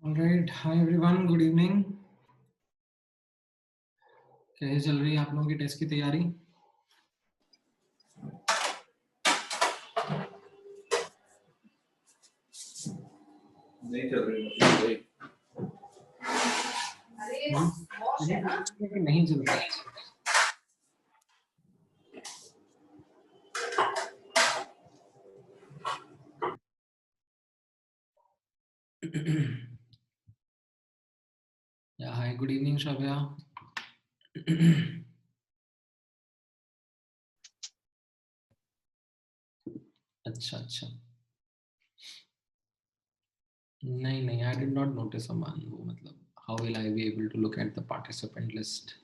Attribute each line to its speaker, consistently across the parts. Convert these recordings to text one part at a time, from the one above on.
Speaker 1: All right, hi everyone, good evening. कैसे चल रही है आप लोगों की टेस्ट की तैयारी?
Speaker 2: नहीं चल रही मतलब भाई
Speaker 1: कि नहीं चल रहा? Yeah, hi, good evening, Shravya. अच्छा अच्छा, नहीं, I did not notice Aman. वो मतलब how will I be able to look at the participant list?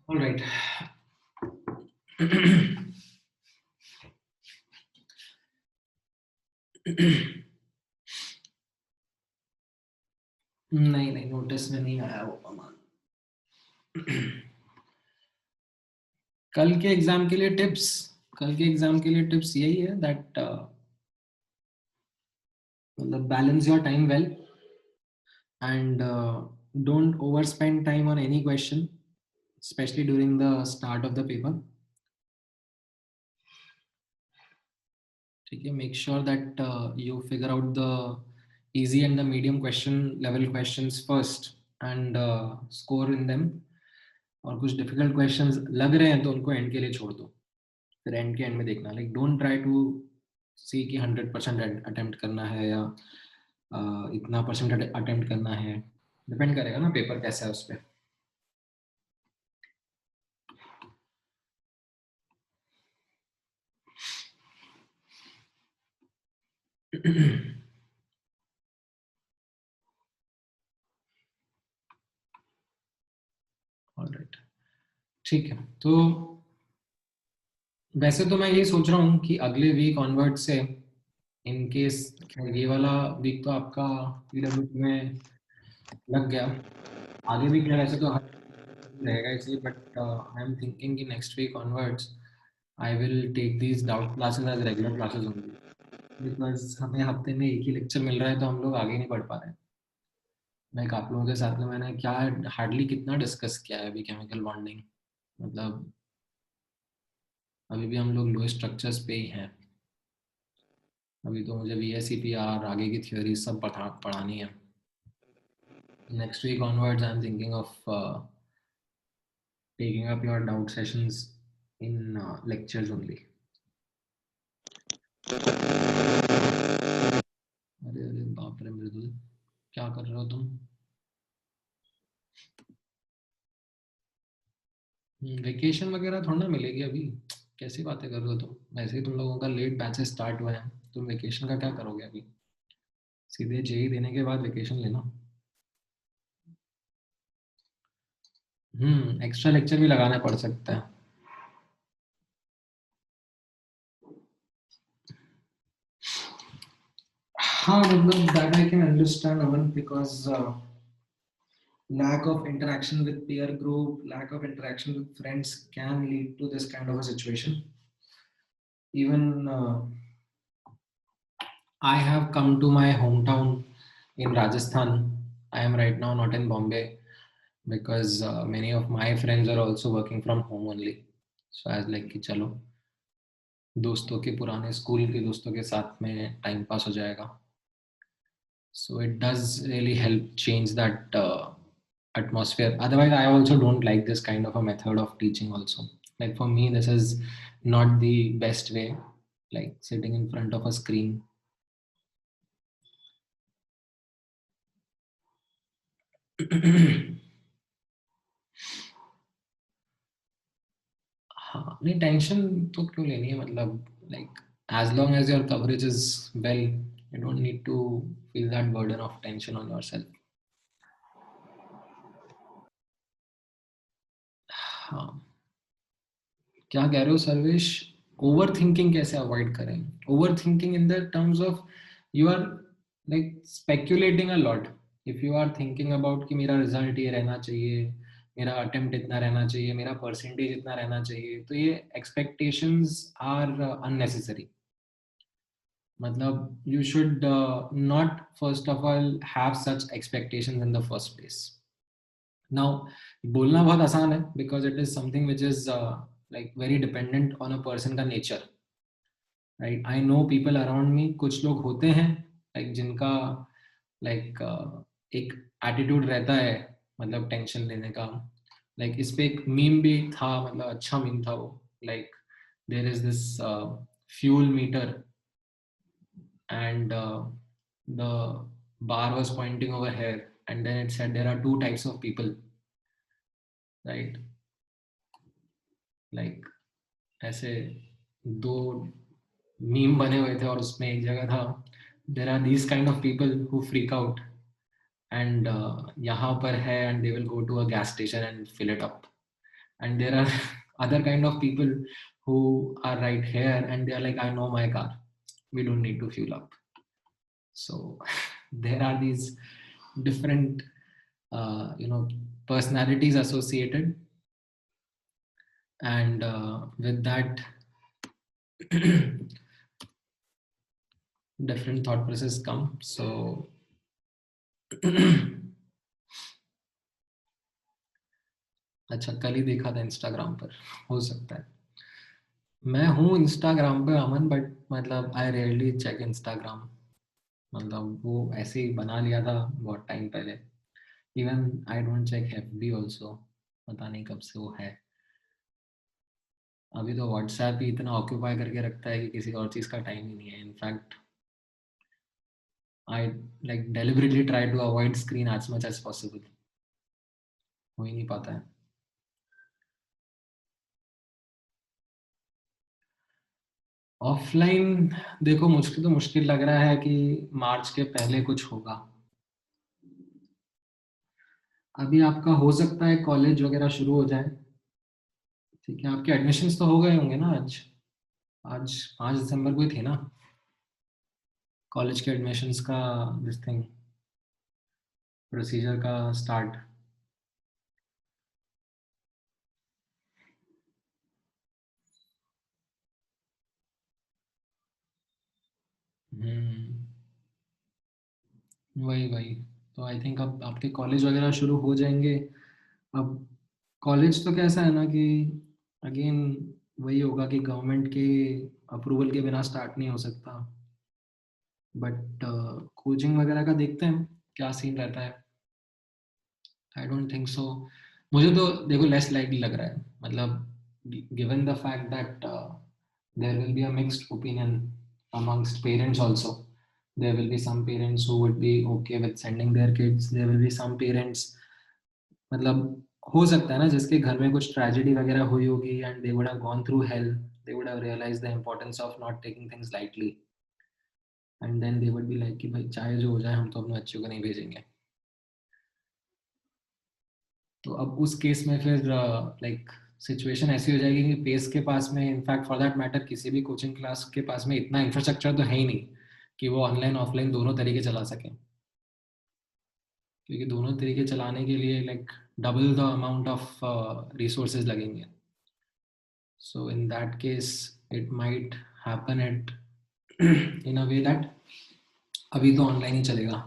Speaker 1: All right. नहीं, नोटिस में नहीं आया वो अमान. कल के एग्जाम के लिए टिप्स यही है दैट मतलब balance your time well and don't overspend time on any question, especially during the start of the paper. Okay, make sure that you figure out the easy and the medium question level questions first and score in them. और कुछ difficult questions लग रहे हैं तो उनको end के लिए छोड़ दो, फिर end के end में देखना. Like don't try to see कि 100% attempt करना है या इतना परसेंट attempt करना है. Depend करेगा ना पेपर कैसा है उस पर. ऑलराइट, ठीक है. तो वैसे तो मैं ये सोच रहा हूँ कि अगले वीक ऑनवर्ड से इन केस ये वाला वीक तो आपका पीडब्ल्यू में लग गया, आगे भी क्या वैसे तो रहेगा इसलिए, बट आई एम थिंकिंग कि next week onwards I will take these doubt classes as regular classes होंगी, बिकॉज हमें हफ्ते में एक ही लेक्चर मिल रहा है तो हम लोग आगे नहीं बढ़ पा रहे हैं. लाइक आप लोगों के साथ में मैंने क्या हार्डली कितना डिस्कस किया है अभी केमिकल बॉन्डिंग. मतलब अभी भी हम लोग लो स्ट्रक्चर्स पे ही हैं. अभी तो मुझे VSEPR आगे की थ्योरी सब पढ़ानी है. Next week onwards I am thinking of taking up your doubt sessions in lectures only. अरे अरे बाप रे मृदुल, क्या कर रहे हो तुम? वेकेशन वगैरह थोड़ा ना मिलेगी अभी. कैसी बातें कर रहे हो तुम? वैसे ही तुम लोगों का लेट बैचेस स्टार्ट हुआ है, तुम वेकेशन का क्या करोगे अभी? सीधे जेई देने के बाद वेकेशन लेना. एक्स्ट्रा लेक्चर भी लगाना पड़ सकता है. हाँ मतलब that I can understand Aman, because lack of interaction with peer group, lack of interaction with friends can lead to this kind of a situation. Even I have come to my hometown in Rajasthan. I am right now not in Bombay because many of my friends are also working from home only. So I was like कि चलो दोस्तों के पुराने school के दोस्तों के साथ में टाइम पास हो जाएगा. So it does really help change that atmosphere. Otherwise, I also don't like this kind of a method of teaching also. Like for me, this is not the best way, like sitting in front of a screen. हाँ नहीं, tension तो क्यों लेनी है, मतलब like as long as your coverage is well, you don't need to feel that burden of tension on yourself. हाँ, क्या कह रहे हो सर्वेश? ओवर थिंकिंग कैसे अवॉइड करें? Over thinking in the terms of you are like speculating a lot. If you are thinking about कि मेरा result ये रहना चाहिए, मेरा अटेम्प्ट इतना रहना चाहिए, मेरा परसेंटेज इतना रहना चाहिए, तो ये एक्सपेक्टेशंस आर अननेसेसरी. मतलब you should not first of all have such expectations in the first place. Now बोलना बहुत आसान है because it is something which is like very dependent on a person का nature, right? I know people around me, कुछ लोग होते हैं like जिनका like एक attitude रहता है, मतलब टेंशन लेने का. like इस पे एक मीम भी था, मतलब अच्छा मीम था वो, like there is this fuel meter and the bar was pointing over here and then it said there are two types of people, right? like ऐसे दो मीम बने हुए थे और उसमें एक जगह था there are these kind of people who freak out and यहाँ पर है and they will go to a gas station and fill it up, and there are other kind of people who are right here and they are like, I know my car, we don't need to fuel up. So there are these different personalities associated, and with that different thought process come. So अच्छा, कल ही देखा था Instagram पर, हो सकता है. मैं हूँ इंस्टाग्राम पे अमन, बट मतलब आई रेयरली चेक इंस्टाग्राम. मतलब वो ऐसे ही बना लिया था बहुत टाइम पहले. Even I don't check FB also, पता नहीं कब से वो है. अभी तो व्हाट्सएप ही इतना ऑक्यूपाई करके रखता है कि किसी और चीज़ का टाइम ही नहीं है. In fact I like deliberately try to avoid screen as much as possible. हो ही नहीं पाता है. ऑफलाइन देखो, मुझको तो मुश्किल लग रहा है कि मार्च के पहले कुछ होगा. अभी आपका हो सकता है कॉलेज वगैरह शुरू हो जाए. ठीक है, आपके एडमिशन्स तो हो गए होंगे ना. आज आज 5 दिसंबर को ही थे ना कॉलेज के एडमिशन्स का दिस थिंग, प्रोसीजर का स्टार्ट. वही वही. तो आई थिंक अब आपके कॉलेज वगैरह शुरू हो जाएंगे. अब कॉलेज तो कैसा है ना कि अगेन वही होगा कि गवर्नमेंट के अप्रूवल के बिना स्टार्ट नहीं हो सकता. बट कोचिंग वगैरह का देखते हैं क्या सीन रहता है. आई डोंट थिंक सो. मुझे तो देखो लेस लाइकली लग रहा है. मतलब given the fact that there will be a mixed opinion amongst parents also. There will be some parents who would be okay with sending their kids. There will be some parents, मतलब हो सकता है ना जिसके घर में कुछ tragedy वगैरह हुई होगी and they would have gone through hell. They would have realized the importance of not taking things lightly. And then they would be like कि भाई चाहे जो हो जाए हम तो अपने बच्चों को नहीं भेजेंगे. तो अब उस केस में फिर लाइक सिचुएशन ऐसी हो जाएगी कि पेस के पास में, इनफैक्ट फॉर दैट मैटर किसी भी कोचिंग क्लास के पास में इतना इंफ्रास्ट्रक्चर तो है ही नहीं कि वो ऑनलाइन ऑफलाइन दोनों तरीके चला सकें. क्योंकि दोनों तरीके चलाने के लिए like double the amount of resources लगेंगे. So in that case it might happen at in a way that अभी तो ऑनलाइन ही चलेगा.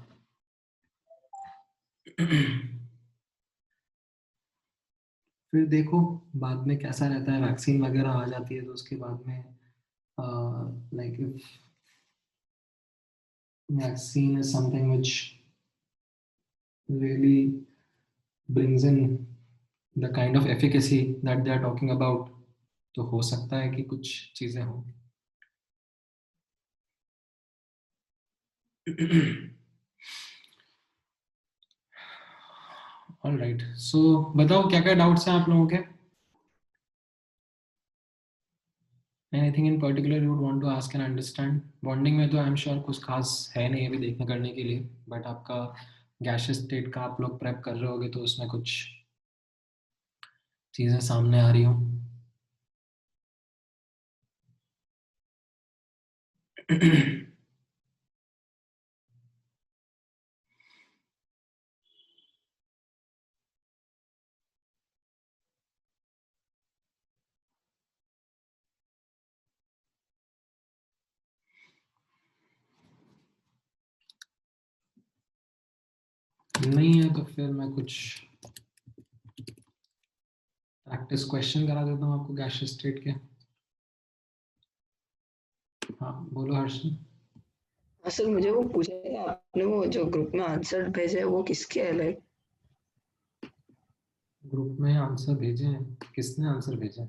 Speaker 1: फिर देखो बाद में कैसा रहता है. वैक्सीन वगैरह आ जाती है तो उसके बाद में like if vaccine is something which really brings in the kind of efficacy that they are talking about, तो हो सकता है कि कुछ चीजें हों. All right. सो बताओ क्या क्या डाउट्स हैं आप लोगों के. Anything in particular you would want to ask and understand. Bonding में तो आई एम श्योर कुछ खास है नहीं अभी देखने करने के लिए, बट आपका गैशियस स्टेट का आप लोग प्रेप कर रहे होगे तो उसमें कुछ चीजें सामने आ रही हो. नहीं है तो फिर मैं कुछ प्रैक्टिस क्वेश्चन करा देता हूँ आपको गैसियस स्टेट के। हाँ बोलो हर्षन।
Speaker 3: सर मुझे वो पूछा था आपने, वो जो ग्रुप में आंसर भेजे वो किसके है? लाइक
Speaker 1: ग्रुप में आंसर भेजे हैं? किसने आंसर भेजा है?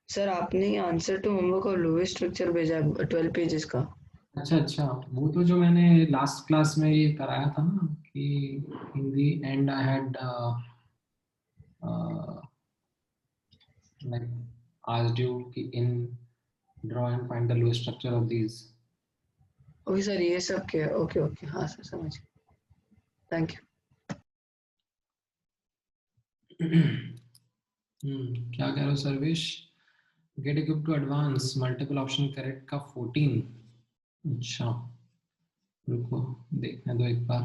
Speaker 3: सर आपने ही आंसर टू होमवर्क और लुईस स्ट्रक्चर भेजा है 12 पेजेस का।
Speaker 1: अच्छा अच्छा, वो तो जो मैंने लास्ट क्लास में ये कराया था ना कि in the end I had like asked you कि in draw and find the lowest structure of these.
Speaker 3: Okay sir, ये सब क्या है? ओके ओके, हाँ सर समझ गया, थैंक यू।
Speaker 1: क्या कह रहे हो Sarvesh? Get equip to advance multiple option correct का 14। अच्छा रुको देखने दो एक बार।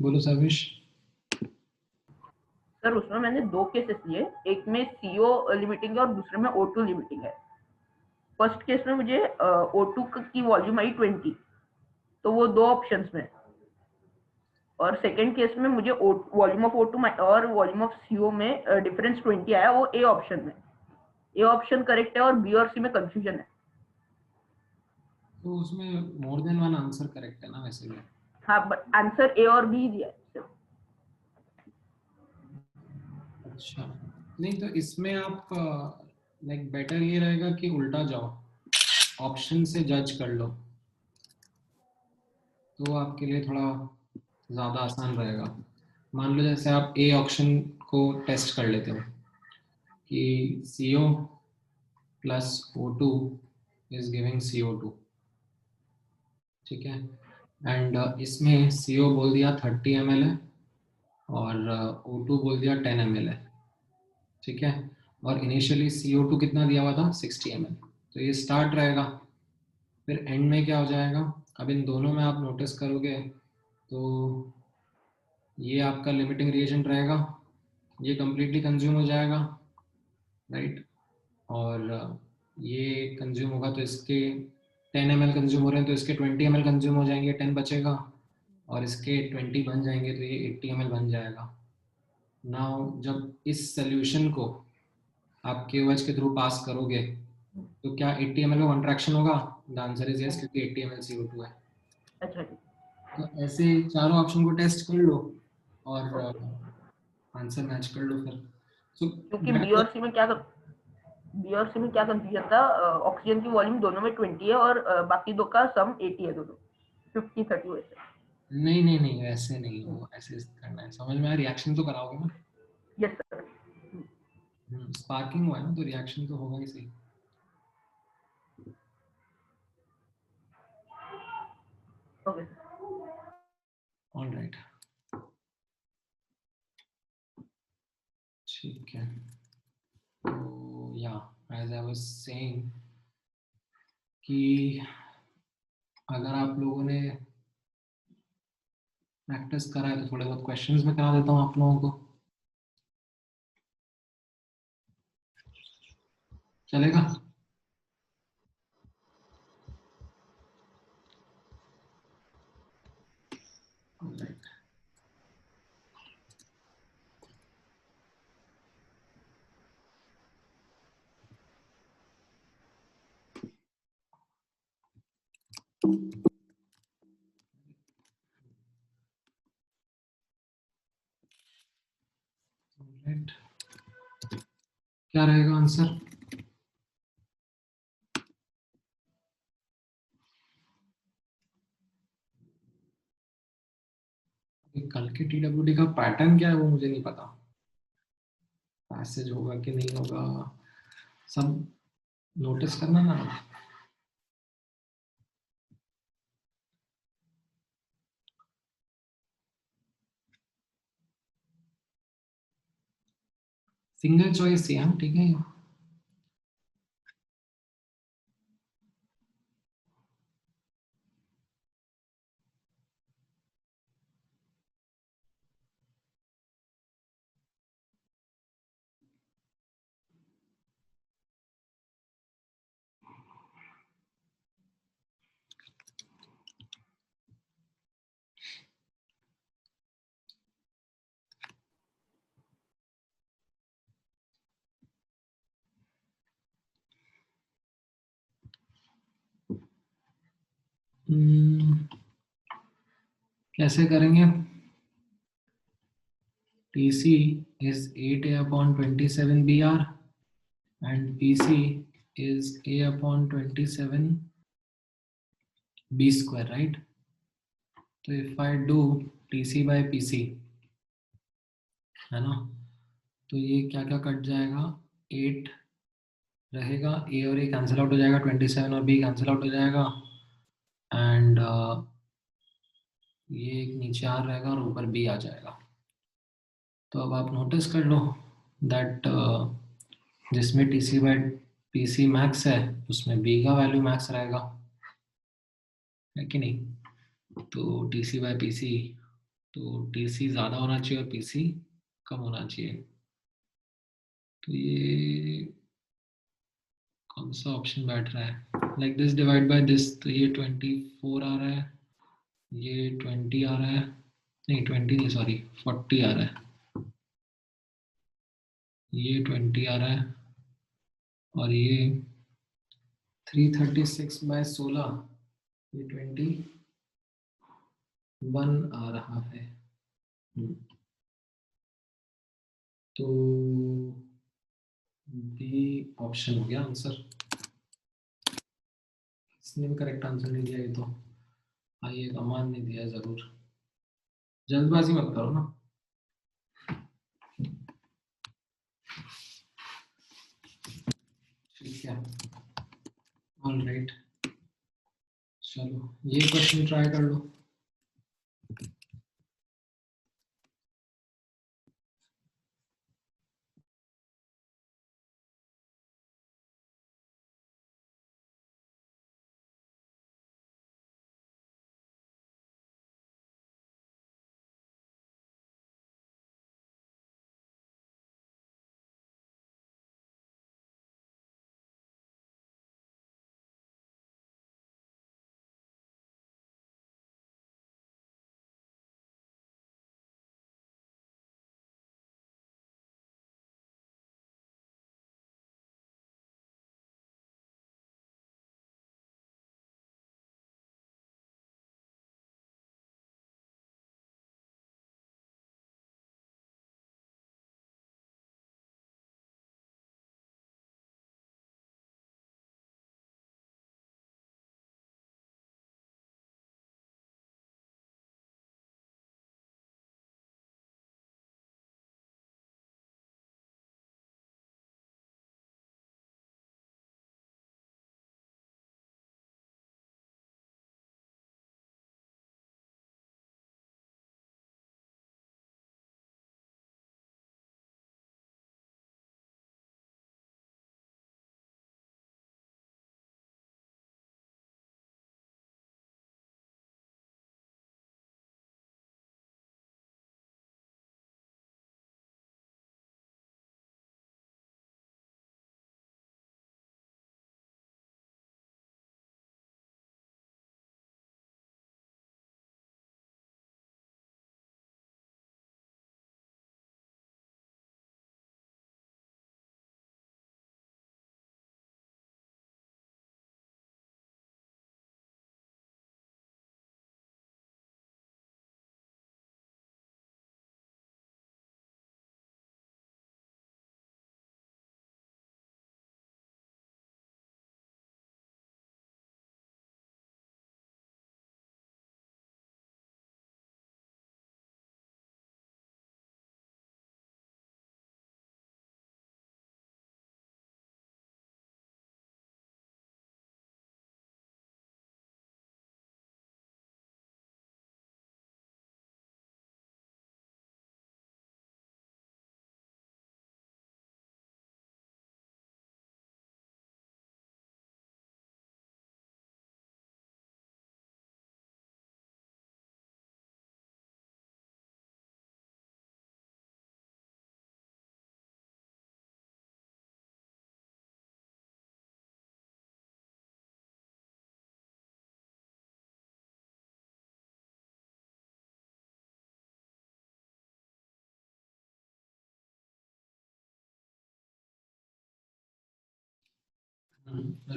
Speaker 1: बोलो सर्वेश।
Speaker 4: सर उसमें मैंने 2 केसेस लिए, एक में सीओ लिमिटिंग है और दूसरे में O2 लिमिटिंग है। फर्स्ट केस में मुझे O2 की वॉल्यूम आई 20, तो वो 2 ऑप्शंस में, और सेकंड केस में मुझे वॉल्यूम ऑफ O2 और वॉल्यूम ऑफ CO में डिफरेंस 20 आया, वो ए ऑप्शन में। ए ऑप्शन करेक्ट है और बी और सी में कंफ्यूजन है।
Speaker 1: तो उसमें मोर देन वन आंसर करेक्ट है ना वैसे भी?
Speaker 4: हाँ बट आंसर ए और बी दिया है।
Speaker 1: अच्छा नहीं तो इसमें आप लाइक बेटर ये रहेगा कि उल्टा जाओ, ऑप्शन से जज कर लो, तो आपके लिए थोड़ा ज़्यादा आसान रहेगा। मान लो जैसे आप ए ऑप्शन को टेस्ट कर लेते हो कि CO plus O2 is giving CO2, ठीक है, एंड इसमें CO बोल दिया 30 ml है और O2 बोल दिया 10 ml है, ठीक है, और इनिशियली CO2 कितना दिया हुआ था 60 ml, तो ये स्टार्ट रहेगा। फिर एंड में क्या हो जाएगा, अब इन दोनों में आप नोटिस करोगे तो ये आपका लिमिटिंग रिएजेंट रहेगा, ये कम्प्लीटली कंज्यूम हो जाएगा, राइट, और ये कंज्यूम होगा तो इसके 10 ml कंज्यूम हो रहे हैं तो इसके 20 ml कंज्यूम हो जाएंगे, 10 बचेगा, और इसके 20 बन जाएंगे तो ये 80 ml बन जाएगा। नाउ जब इस सोल्यूशन को आप KOH के थ्रू पास करोगे तो क्या 80 ml में कॉन्ट्रैक्शन होगा? द आंसर इज यस, क्योंकि 80 ml CO2 है।
Speaker 4: अच्छा जी,
Speaker 1: तो ऐसे चारों ऑप्शन को टेस्ट कर लो और
Speaker 4: ओके।
Speaker 1: आंसर मैच कर लो फिर। सो
Speaker 4: क्योंकि बी और सी में क्या कंफ्यूजन था, ऑक्सीजन की वॉल्यूम दोनों में 20 है और बाकी दो का सम 80 है, दोनों 50-30 वैसे।
Speaker 1: नहीं नहीं नहीं ऐसे नहीं, वो ऐसे करना है, समझ में आया? रिएक्शन तो कराओगे ना?
Speaker 4: Yes sir.
Speaker 1: स्पार्किंग हुआ है ना तो रिएक्शन तो होगा ही सही।
Speaker 4: Okay sir.
Speaker 1: ऑलराइट ठीक है, तो या एज आई वाज सेइंग कि अगर आप लोगों ने प्रैक्टिस करा है तो थोड़े बहुत क्वेश्चंस में करा देता हूँ आप लोगों को, चलेगा? ऑलराइट ऑलराइट, क्या रहेगा आंसर? कल के TWD का पैटर्न क्या है वो मुझे नहीं पता, पैसेज होगा कि नहीं होगा, सब नोटिस करना ना। सिंगल चॉइस ही है, ठीक है। कैसे करेंगे? TC is 8A upon 27 BR and PC is A upon 27 B square, right? तो if I do TC by PC, है ना, तो ये क्या क्या कट जाएगा? 8 रहेगा, A और A कैंसिल आउट हो जाएगा, 27 और B कैंसिल आउट हो जाएगा, एंड ये एक नीचे R रहेगा और ऊपर B आ जाएगा। तो अब आप नोटिस कर लो दैट जिसमें TC बाय PC मैक्स है उसमें B का वैल्यू मैक्स रहेगा, है कि नहीं? तो TC बाय PC, तो TC ज़्यादा होना चाहिए और PC कम होना चाहिए। तो ये कौन सा ऑप्शन बैठ रहा है? Like this divide by this, तो ये 24 आ रहा है, ये 20 आ रहा है, नहीं 20 नहीं सॉरी 40 आ रहा है, ये 20 आ रहा है, और ये 336 बाय 16, ये 21 आ रहा है। तो बी ऑप्शन हो गया आंसर। इसने भी करेक्ट आंसर नहीं दिया, ये तो आइए अमान ने दिया जरूर। जल्दबाजी मत करो ना। ठीक है, ऑल राइट, चलो ये क्वेश्चन ट्राई कर लो।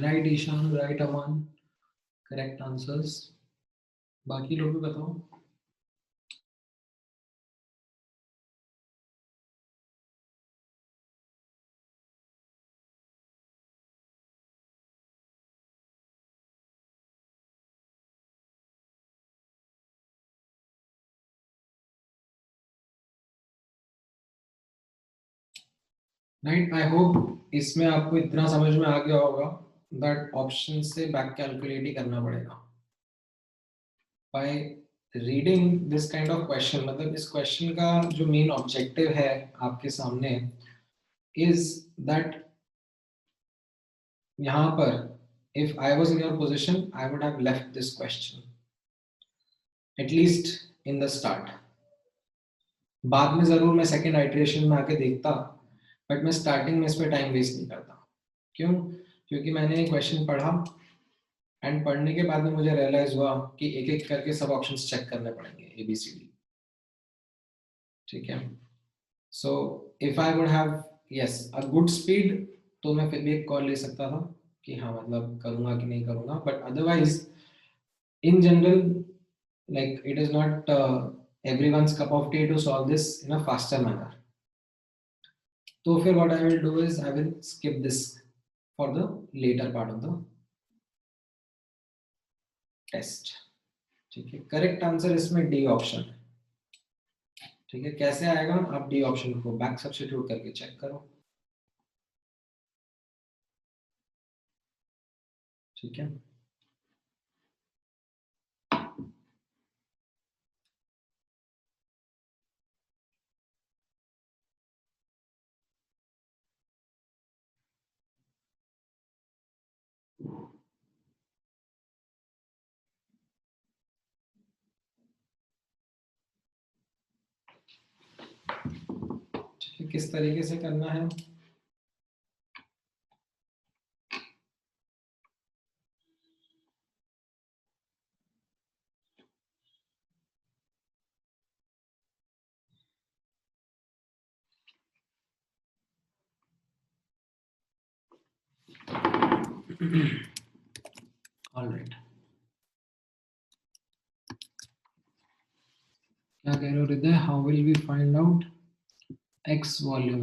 Speaker 1: Right, Ishan, right, Aman, correct answers. बाकी लोग भी बताओ। राइट, आई होप इसमें आपको इतना समझ में आ गया होगा दैट ऑप्शन से बैक कैलकुलेट ही करना पड़ेगा by reading this kind of question. मतलब इस क्वेश्चन का जो मेन ऑब्जेक्टिव है आपके सामने इज दैट यहाँ पर if I was in your position I would have left this question at least in the start। बाद में जरूर मैं सेकेंड आइटरेशन में आके देखता, बट मैं स्टार्टिंग में इस पे टाइम वेस्ट नहीं करता। क्यों? क्योंकि मैंने क्वेश्चन पढ़ा एंड पढ़ने के बाद में मुझे रियलाइज हुआ कि एक एक करके सब ऑप्शंस चेक करने पड़ेंगे ABCD। ठीक है, so if I would have yes a good speed तो मैं फिर भी एक कॉल ले सकता था कि हाँ मतलब करूंगा कि नहीं करूंगा, but otherwise in general like it is not everyone's cup of tea to solve this in a faster manner। तो फिर what I will do is I will skip this for the later part of the test। ठीक है, correct answer इसमें D option है। ठीक है, कैसे आएगा? आप डी ऑप्शन को बैक सब्स्टिट्यूट करके चेक करो। ठीक है, ठीक है, किस तरीके से करना है? ऑल राइट, क्या कह रहे हो Hriday? How will we find out x volume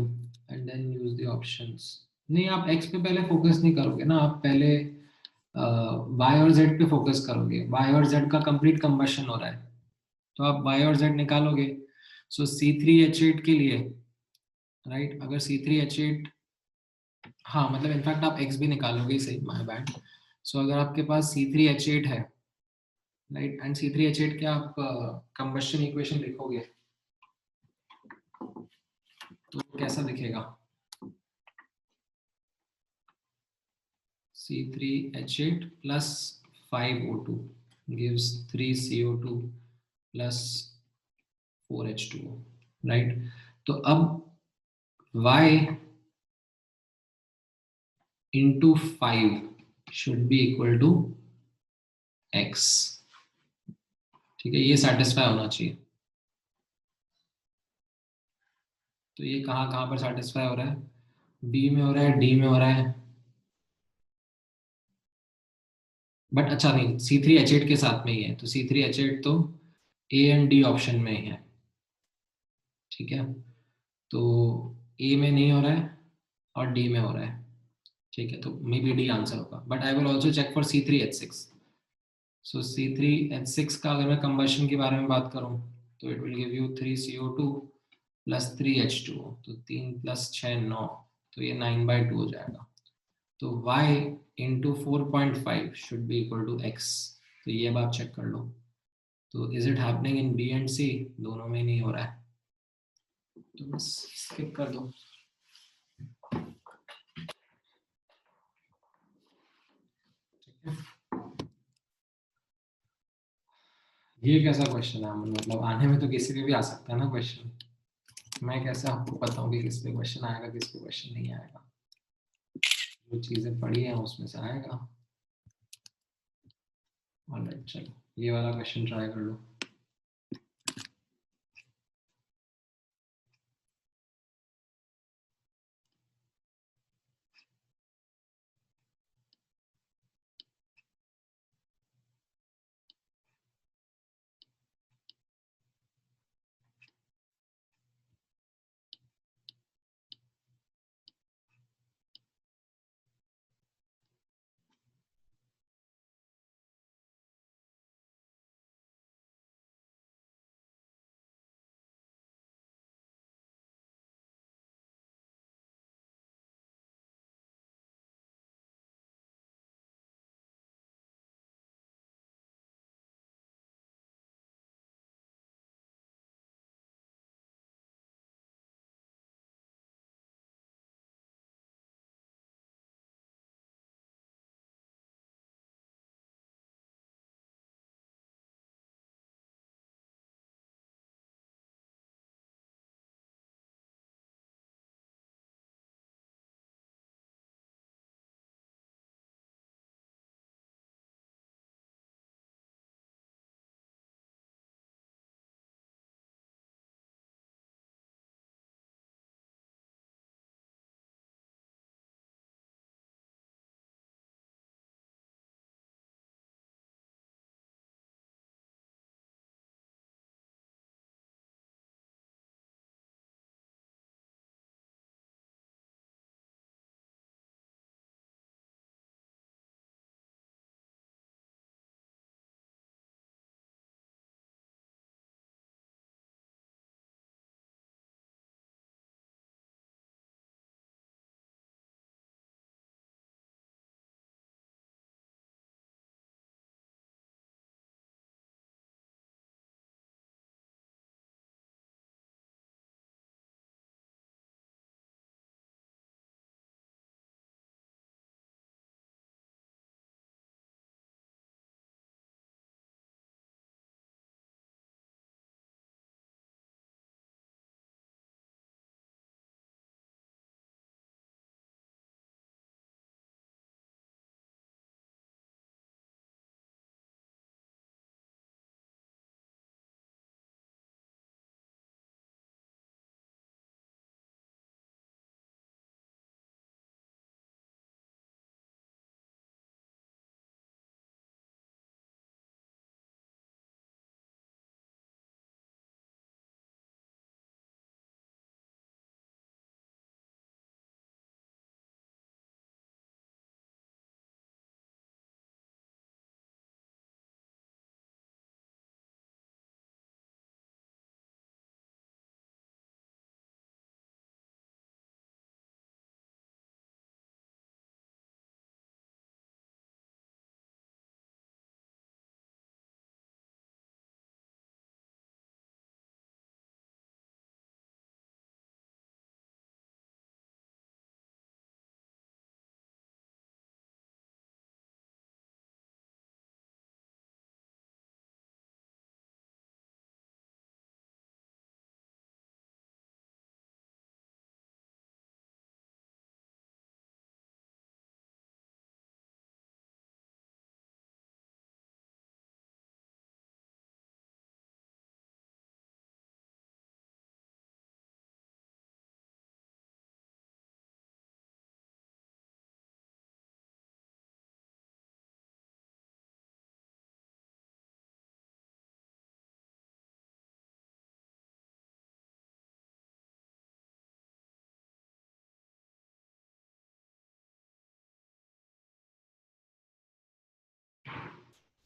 Speaker 1: and then use the options? नहीं, आप x पे पहले फोकस नहीं करोगे ना, आप पहले y और z पे फोकस करोगे। y और z का कंप्लीट कंबशन हो रहा है तो आप y और z निकालोगे। सो C3H8 के लिए राइट, अगर C3H8 हाँ मतलब इनफैक्ट आप x भी निकालोगे, सही, माय बैड। सो अगर आपके पास C3H8 है राइट एंड C3H8 के आप कंबशन इक्वेशन लिखोगे तो कैसा दिखेगा? C3H8 plus 5O2 gives 3CO2 plus 4H2O, right? तो अब Y into 5 should be equal to X। ठीक है, ये सेटिस्फाई होना चाहिए। तो ये कहाँ कहाँ पर सेटिस्फाई हो रहा है? B में हो रहा है, D में हो रहा है, बट अच्छा नहीं, C3H8 के साथ में ही है तो C3H8 तो A एंड D ऑप्शन में ही है। ठीक है, तो A में नहीं हो रहा है और D में हो रहा है। ठीक है, तो मे बी डी आंसर होगा, but I will also check for C3H6। So C3H6 का अगर मैं कंबशन के बारे में बात करूं तो it will give you 3CO2 plus 3H2O, तो 3 प्लस 6 9, तो ये 9/2 हो जाएगा। तो y into 4.5 should be equal to x। तो ये अब आप चेक कर लो। तो is it happening in B and C? दोनों में नहीं हो रहा है तो बस स्किप कर दो। ये कैसा क्वेश्चन है? मतलब आने में तो किसी पे भी आ सकता है ना क्वेश्चन। मैं कैसे आपको बताऊं कि किस पे क्वेश्चन आएगा किस पे क्वेश्चन नहीं आएगा? जो चीजें पढ़ी हैं उसमें से आएगा। ऑलराइट, चलो ये वाला क्वेश्चन ट्राई कर लो।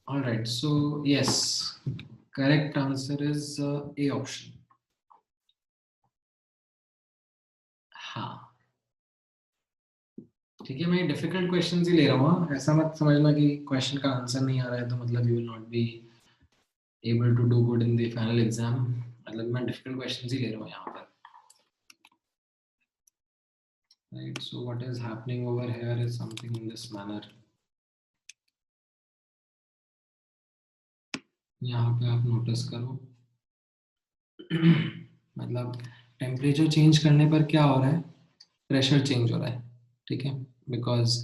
Speaker 1: All right, so yes, correct answer is A option. हाँ, ठीक है, मैं डिफिकल्ट क्वेश्चंस ही ले रहा हूँ, ऐसा मत समझना कि क्वेश्चन का आंसर नहीं आ रहा है तो मतलब you will not be able to do good in the final exam. मतलब मैं डिफिकल्ट क्वेश्चंस ही ले रहा हूँ यहाँ पर। Right, so what is happening over here is something in this manner. यहाँ पे आप नोटिस करो मतलब टेम्परेचर चेंज करने पर क्या हो रहा है, प्रेशर चेंज हो रहा है, ठीक है, because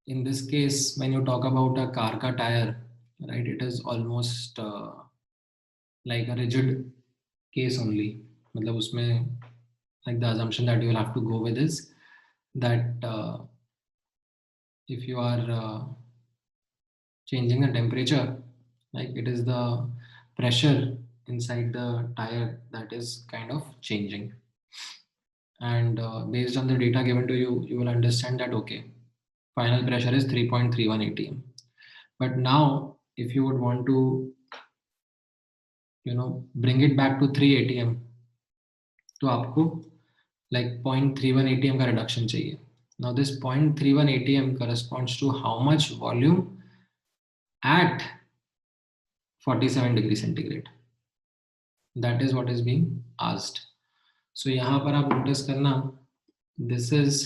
Speaker 1: in this case when you talk about a car का tyre, right, it is almost like a rigid case only. मतलब उसमें like the assumption that you will have to go with is that if you are changing the temperature, like it is the pressure inside the tire that is kind of changing, and based on the data given to you, you will understand that okay, final pressure is 3.31 atm, but now if you would want to bring it back to 3 atm, तो आपको like 0.31 atm का reduction चाहिए. Now this 0.31 atm corresponds to how much volume at 47 degree centigrade. That is what is being asked. So यहाँ पर आप notice करना, this is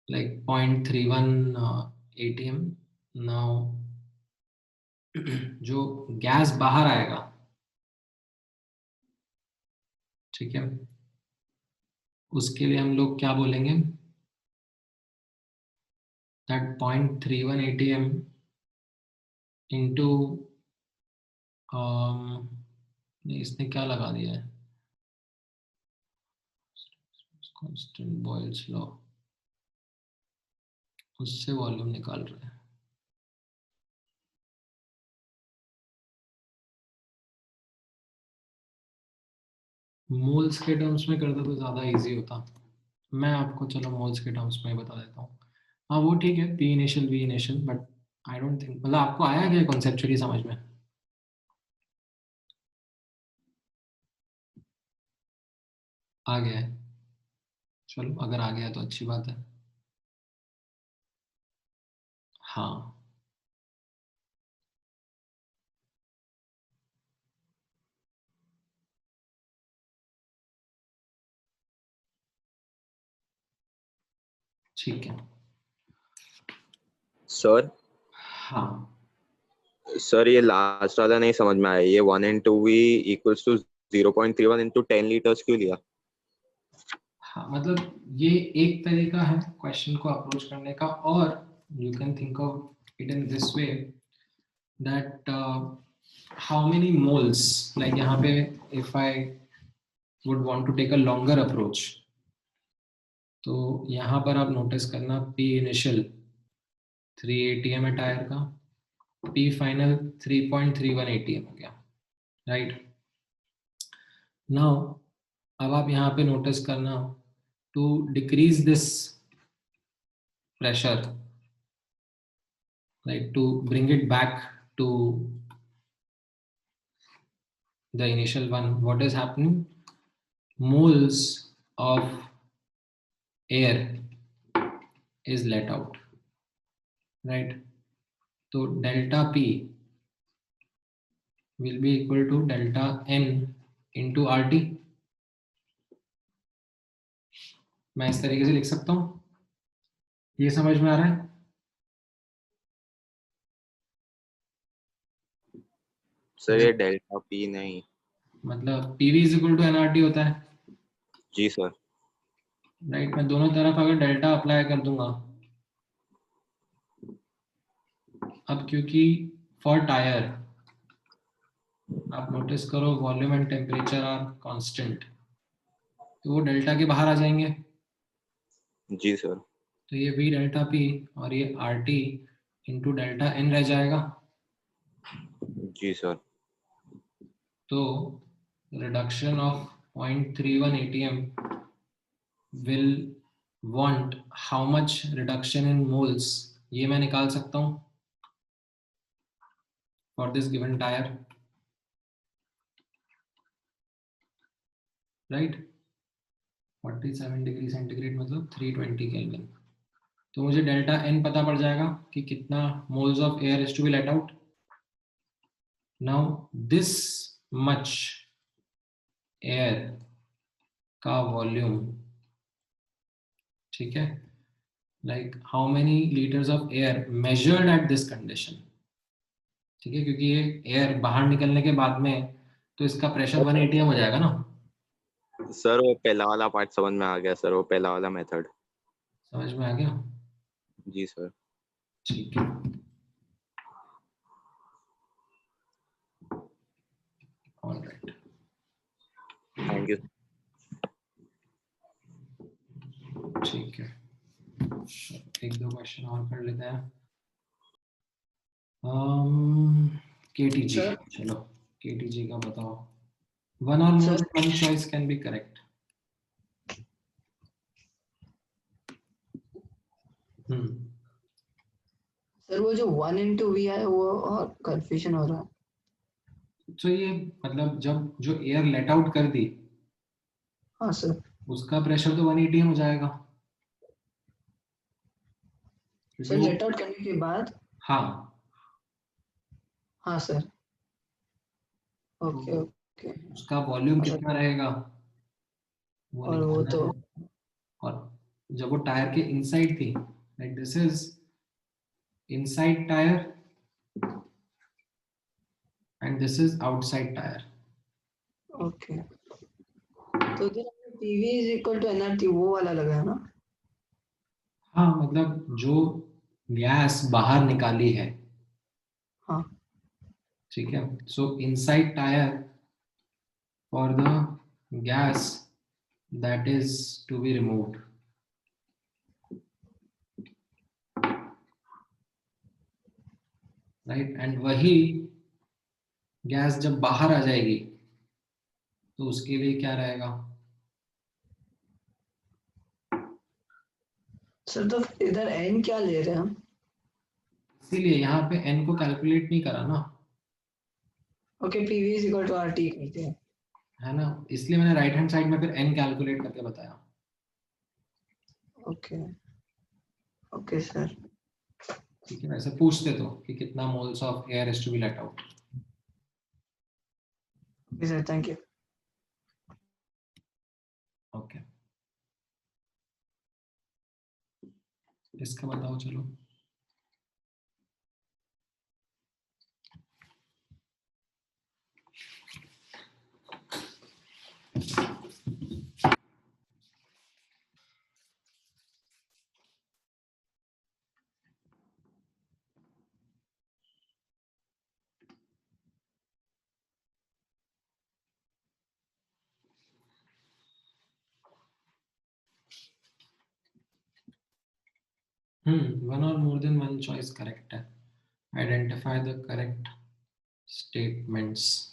Speaker 1: like 0.31 atm. Now जो gas बाहर आएगा, ठीक है, उसके लिए हम लोग क्या बोलेंगे, that 0.31 atm into इसने क्या लगा दिया है, कांस्टेंट बॉयल्स लॉ, उससे वॉल्यूम निकाल रहा है। मोल्स के टर्म्स में करता तो ज़्यादा इजी होता, मैं आपको चलो मोल्स के टर्म्स में बता देता हूँ। हाँ वो ठीक है, P initial V initial, but I don't think, मतलब आपको आया क्या कॉन्सेप्चुअली समझ में? आ गया है, चलो अगर आ गया तो अच्छी बात है। हाँ ठीक है
Speaker 5: सर।
Speaker 1: हाँ
Speaker 5: सर ये लास्ट वाला नहीं समझ में आया, ये 1 and 2v equals to 0.31 into 10 liters क्यों लिया?
Speaker 1: हाँ, मतलब ये एक तरीका है क्वेश्चन को अप्रोच करने का, और you can think of it in this way that how many moles, like यहाँ पे if I would want to take a longer approach, तो यहाँ पर आप नोटिस करना पी इनिशियल 3 atm है टायर का, पी फाइनल 3.31 atm हो गया, राइट। नाउ अब आप यहाँ पे नोटिस करना, to decrease this pressure, like to bring it back to the initial one, what is happening, moles of air is let out, right? So delta P will be equal to delta N into RT. मैं इस तरीके से लिख सकता हूँ, ये समझ में आ रहा है?
Speaker 5: सर ये डेल्टा पी नहीं,
Speaker 1: मतलब PV is equal to NRT होता है,
Speaker 5: जी सर।
Speaker 1: राइट। मैं दोनों तरफ अगर डेल्टा अप्लाई कर दूंगा, अब क्योंकि फॉर टायर आप नोटिस करो volume and temperature are constant, तो वो डेल्टा के बाहर आ जाएंगे,
Speaker 5: जी सर।
Speaker 1: तो ये V डेल्टा P और ये RT इंटू डेल्टा N रह जाएगा।
Speaker 5: जी सर।
Speaker 1: तो reduction of 0.31 atm will want how much reduction in moles, ये मैं निकाल सकता हूँ, for this given tire, right? 47 degree centigrade मतलब 320 केल्विन। तो मुझे डेल्टा एन पता पड़ जाएगा कि कितना moles of air is to be let out. Now this much air का वॉल्यूम, ठीक है, like how many litres of air measured at this condition, ठीक है, क्योंकि ये एयर बाहर निकलने के बाद में तो इसका प्रेशर 1 atm हो जाएगा ना।
Speaker 5: सर वो पहला वाला पार्ट समझ में आ गया सर, वो पहला वाला मेथड
Speaker 1: समझ में आ गया?
Speaker 5: जी सर।
Speaker 1: ठीक है, ऑलराइट,
Speaker 5: थैंक यू।
Speaker 1: ठीक है, एक दो क्वेश्चन और कर लेते हैं। केटीजी, चलो केटीजी का बताओ। वन और more than one choice can be correct.
Speaker 3: Sir वो जो 1 into V है वो और कंफ्यूजन हो रहा है।
Speaker 1: तो ये मतलब जब जो एयर लेट आउट कर दी,
Speaker 3: हाँ सर,
Speaker 1: उसका प्रेशर तो 1 atm हो जाएगा।
Speaker 3: सर लेट आउट करने के बाद।
Speaker 1: हाँ
Speaker 3: हाँ सर, ओके ओके।
Speaker 1: उसका वॉल्यूम कितना रहेगा वो
Speaker 3: और वो
Speaker 1: निकालना
Speaker 3: तो
Speaker 1: है। और जब वो टायर के इनसाइड थी, like this is inside tyre and this is outside tyre.
Speaker 3: Okay, तो इधर PV is equal to nRT वो वाला लगा है ना?
Speaker 1: हाँ मतलब जो गैस बाहर निकाली है,
Speaker 3: हाँ
Speaker 1: ठीक है, सो inside tyre for the gas that is to be removed, right? and वही गैस जब बाहर आ जाएगी तो उसके लिए क्या रहेगा?
Speaker 3: सर, तो इधर n क्या ले रहे हैं हम?
Speaker 1: इसीलिए यहाँ पे n को कैलकुलेट नहीं करा ना,
Speaker 3: okay, PV is equal to RT करते हैं।
Speaker 1: है ना, इसलिए मैंने राइट हैंड साइड में फिर n कैलकुलेट करके बताया।
Speaker 3: Okay okay sir.
Speaker 1: ठीक है, वैसे पूछते तो कि कितना moles of air is to be let out.
Speaker 3: Okay sir, thank you.
Speaker 1: Okay, इसका बताओ चलो। one or more than one choice correct है। Identify the correct statements.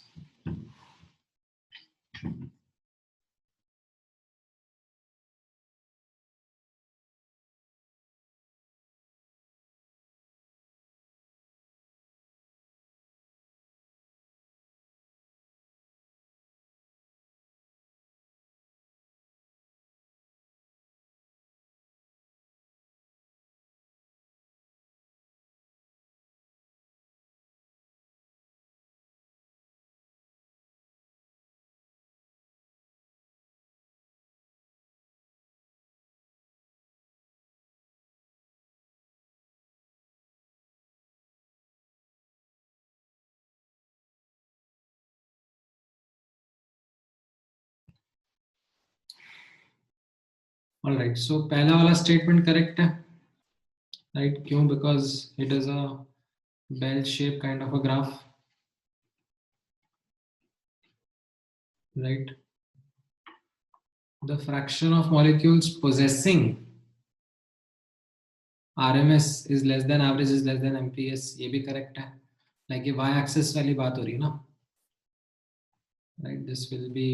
Speaker 1: All right, so पहला वाला statement correct है, right? क्यों? Because it is a bell shape kind of a graph, right? The fraction of molecules possessing RMS is less than average is less than MPS, ये भी correct है। Like ये y axis वाली बात हो रही है ना, right? This will be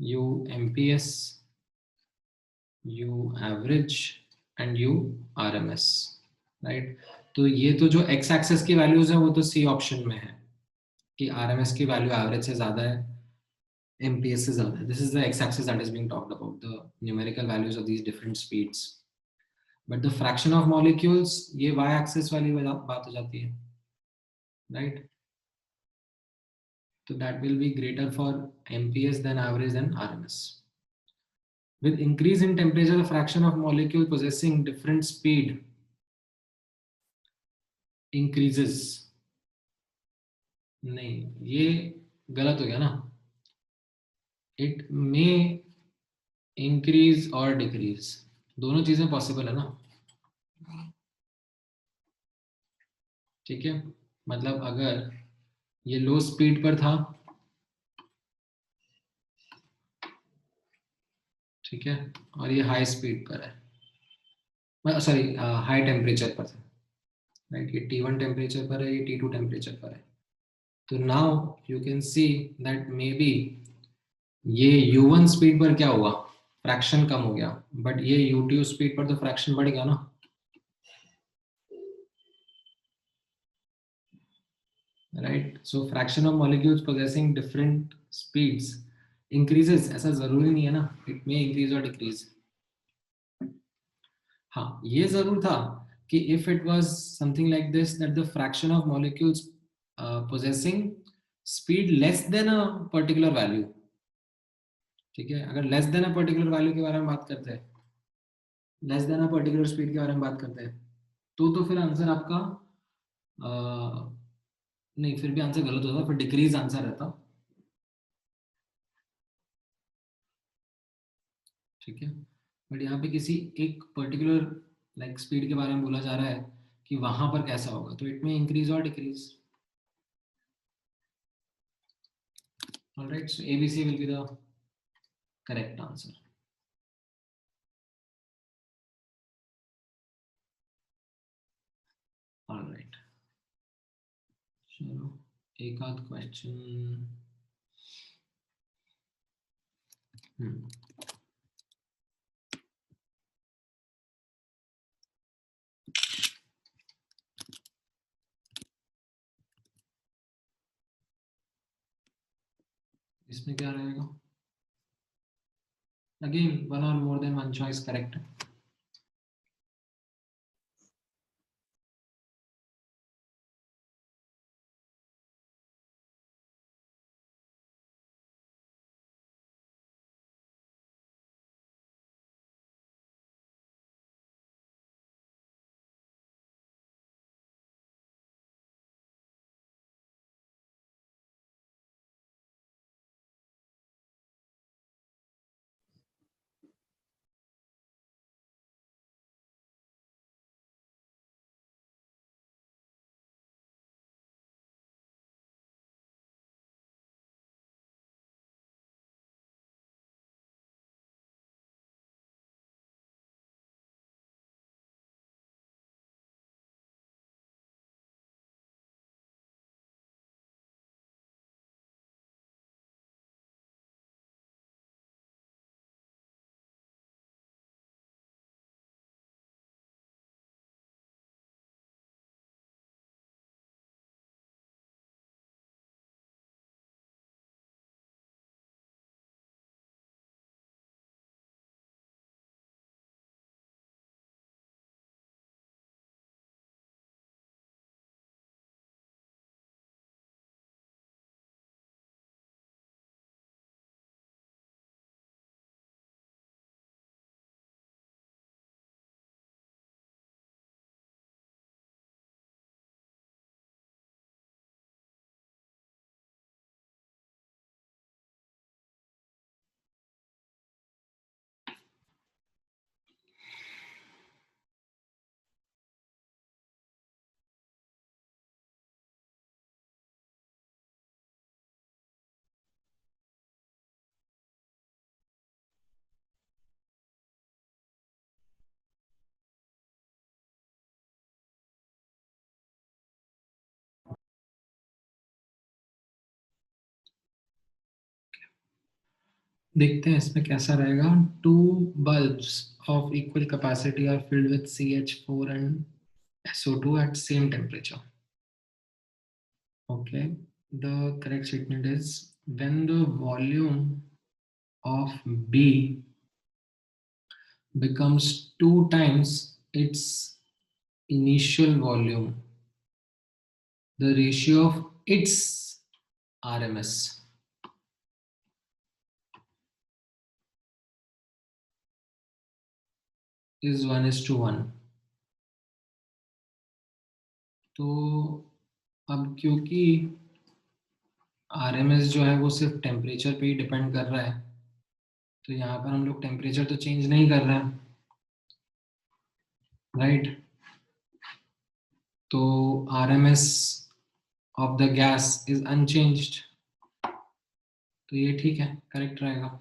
Speaker 1: U MPS, U average and U RMS, right? तो ये तो जो एक्स एक्सेस की वैल्यूज है वो तो सी ऑप्शन में है कि आरएमएस की वैल्यू एवरेज से ज्यादा है, एमपीएस से ज्यादा है. This is the x axis that is being talked about, the numerical values of these different speeds. But the fraction of molecules ये वाई एक्सेस वाली बात हो जाती है, right? So that will be greater for MPS than average than RMS. With increase in temperature, the fraction of molecule possessing different speed increases. नहीं, ये गलत हो गया ना. It may increase or decrease. दोनों चीजें पॉसिबल है ना. ठीक है, मतलब अगर ये लो स्पीड पर था, ठीक है, और ये हाई स्पीड पर है, सॉरी हाई टेम्परेचर पर था, राइट? ये T1 टेम्परेचर पर है, ये T2 टेम्परेचर पर है. तो now you can see that may be ये U1 स्पीड पर क्या हुआ, फ्रैक्शन कम हो गया, बट ये U2 स्पीड पर तो फ्रैक्शन बढ़ गया ना. Right? So fraction of molecules possessing different speeds increases. ऐसा जरूरी नहीं है ना, इट मे इंक्रीज और डिक्रीज. हाँ, ये जरूर था कि if it was something like this that the fraction of molecules possessing speed less than a particular value, ठीक है, अगर less than a particular value के बारे में बात करते हैं, less than a particular speed के बारे में बात करते हैं, तो फिर आंसर आपका नहीं, फिर भी आंसर गलत होता, फिर डिक्रीज आंसर रहता. ठीक है, बट यहाँ पे किसी एक पर्टिकुलर लाइक स्पीड के बारे में बोला जा रहा है कि वहां पर कैसा होगा, तो इट में इंक्रीज और decrease. Alright, so ABC will be the correct answer. Alright, चलो एक आध क्वेश्चन. इसमें क्या रहेगा? अगेन वन और more than one choice correct. देखते हैं इसमें कैसा रहेगा. 2 bulbs of equal capacity are filled with CH4 and SO2 at same temperature. Okay, the correct statement is when the volume of B becomes 2 times its initial volume, the ratio of its RMS is 1:1. तो अब क्योंकि RMS जो है वो सिर्फ temperature पे ही depend कर रहा है, तो यहाँ पर हम लोग टेम्परेचर तो चेंज नहीं कर रहे हैं, राइट? तो RMS of the gas is unchanged, तो ये ठीक है, करेक्ट रहेगा.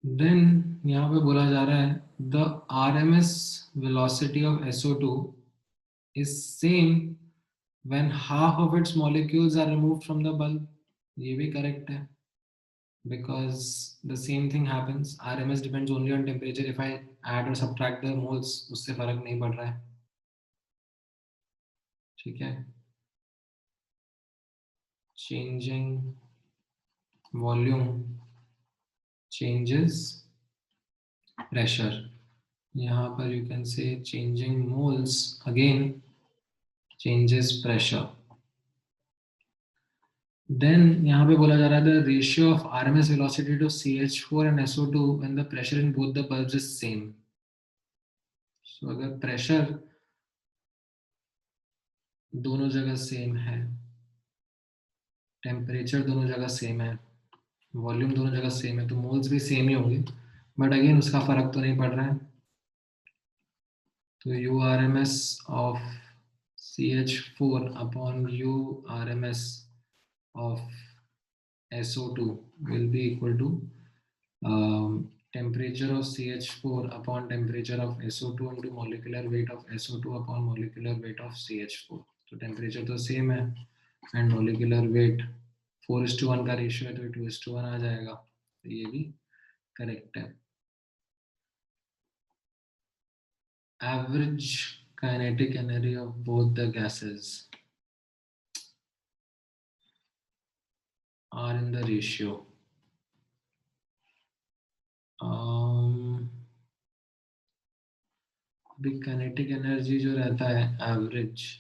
Speaker 1: देन यहाँ पे बोला जा रहा है the RMS velocity of SO2 is same when half of its molecules are removed from the bulb. ये भी करेक्ट है, because the same thing happens. RMS depends only on temperature. If I add or subtract the moles, उससे फर्क नहीं पड़ रहा है, ठीक है. Changing volume changes pressure. यहाँ पर you can say changing moles again changes pressure. Then यहाँ पे बोला जा रहा है the ratio of RMS velocity to CH4 and SO2 when the pressure in both the bulbs is same. So अगर pressure दोनों जगह सेम है, टेम्परेचर दोनों जगह सेम है, वॉल्यूम दोनों जगह सेम है, तो मोल्स भी सेम ही होंगे, बट अगेन उसका फर्क तो नहीं पड़ रहा है. तो URMS of CH4 upon URMS of SO2 will be equal to temperature of CH4 upon temperature of SO2 into molecular weight of SO2 upon molecular weight of CH4. तो टेम्परेचर तो सेम है एंड मोलिकुलर वेट 4:1 का ratio है, तो 2:1 आ जाएगा, तो ये भी करेक्ट है. Average kinetic energy of both the gases are in the ratio. अभी काइनेटिक एनर्जी जो रहता है average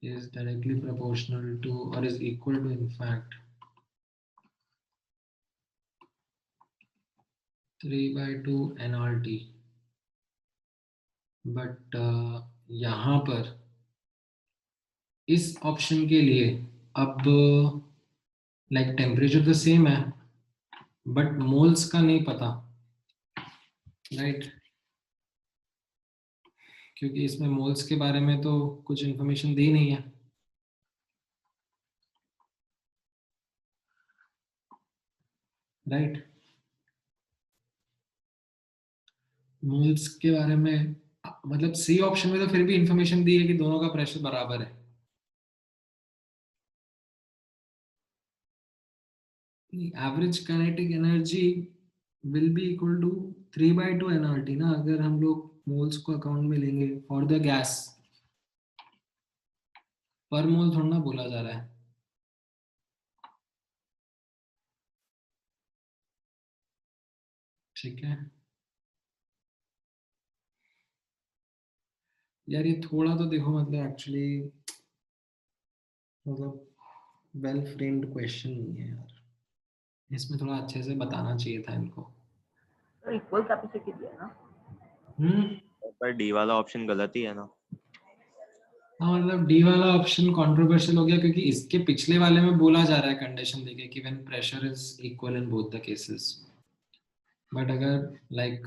Speaker 1: is directly proportional to or is equal to in fact 3/2 nRT, but यहाँ पर इस ऑप्शन के लिए अब लाइक टेम्परेचर तो सेम है बट मोल्स का नहीं पता, राइट? क्योंकि इसमें मोल्स के बारे में तो कुछ इंफॉर्मेशन दी नहीं है, राइट? मोल्स के बारे में मतलब सी ऑप्शन में तो फिर भी इंफॉर्मेशन दी है कि दोनों का प्रेशर बराबर है. Average kinetic energy will be equal to 3/2 nRT ना, अगर हम लोग मोल्स को अकाउंट में लेंगे फॉर द गैस. पर मोल थोड़ा ना बोला जा रहा है, ठीक है यार. ये थोड़ा तो देखो मतलब एक्चुअली मतलब वेल फ्रेम्ड क्वेश्चन नहीं है यार, इसमें थोड़ा अच्छे से बताना चाहिए था इनको.
Speaker 4: इक्वल कैपेसिटी दिया है ना,
Speaker 5: पर डी वाला ऑप्शन गलत ही है ना.
Speaker 1: हाँ मतलब डी वाला ऑप्शन कंट्रोवर्शियल हो गया क्योंकि इसके पिछले वाले में बोला जा रहा है कंडीशन देके कि when pressure is equal in both the cases, but अगर लाइक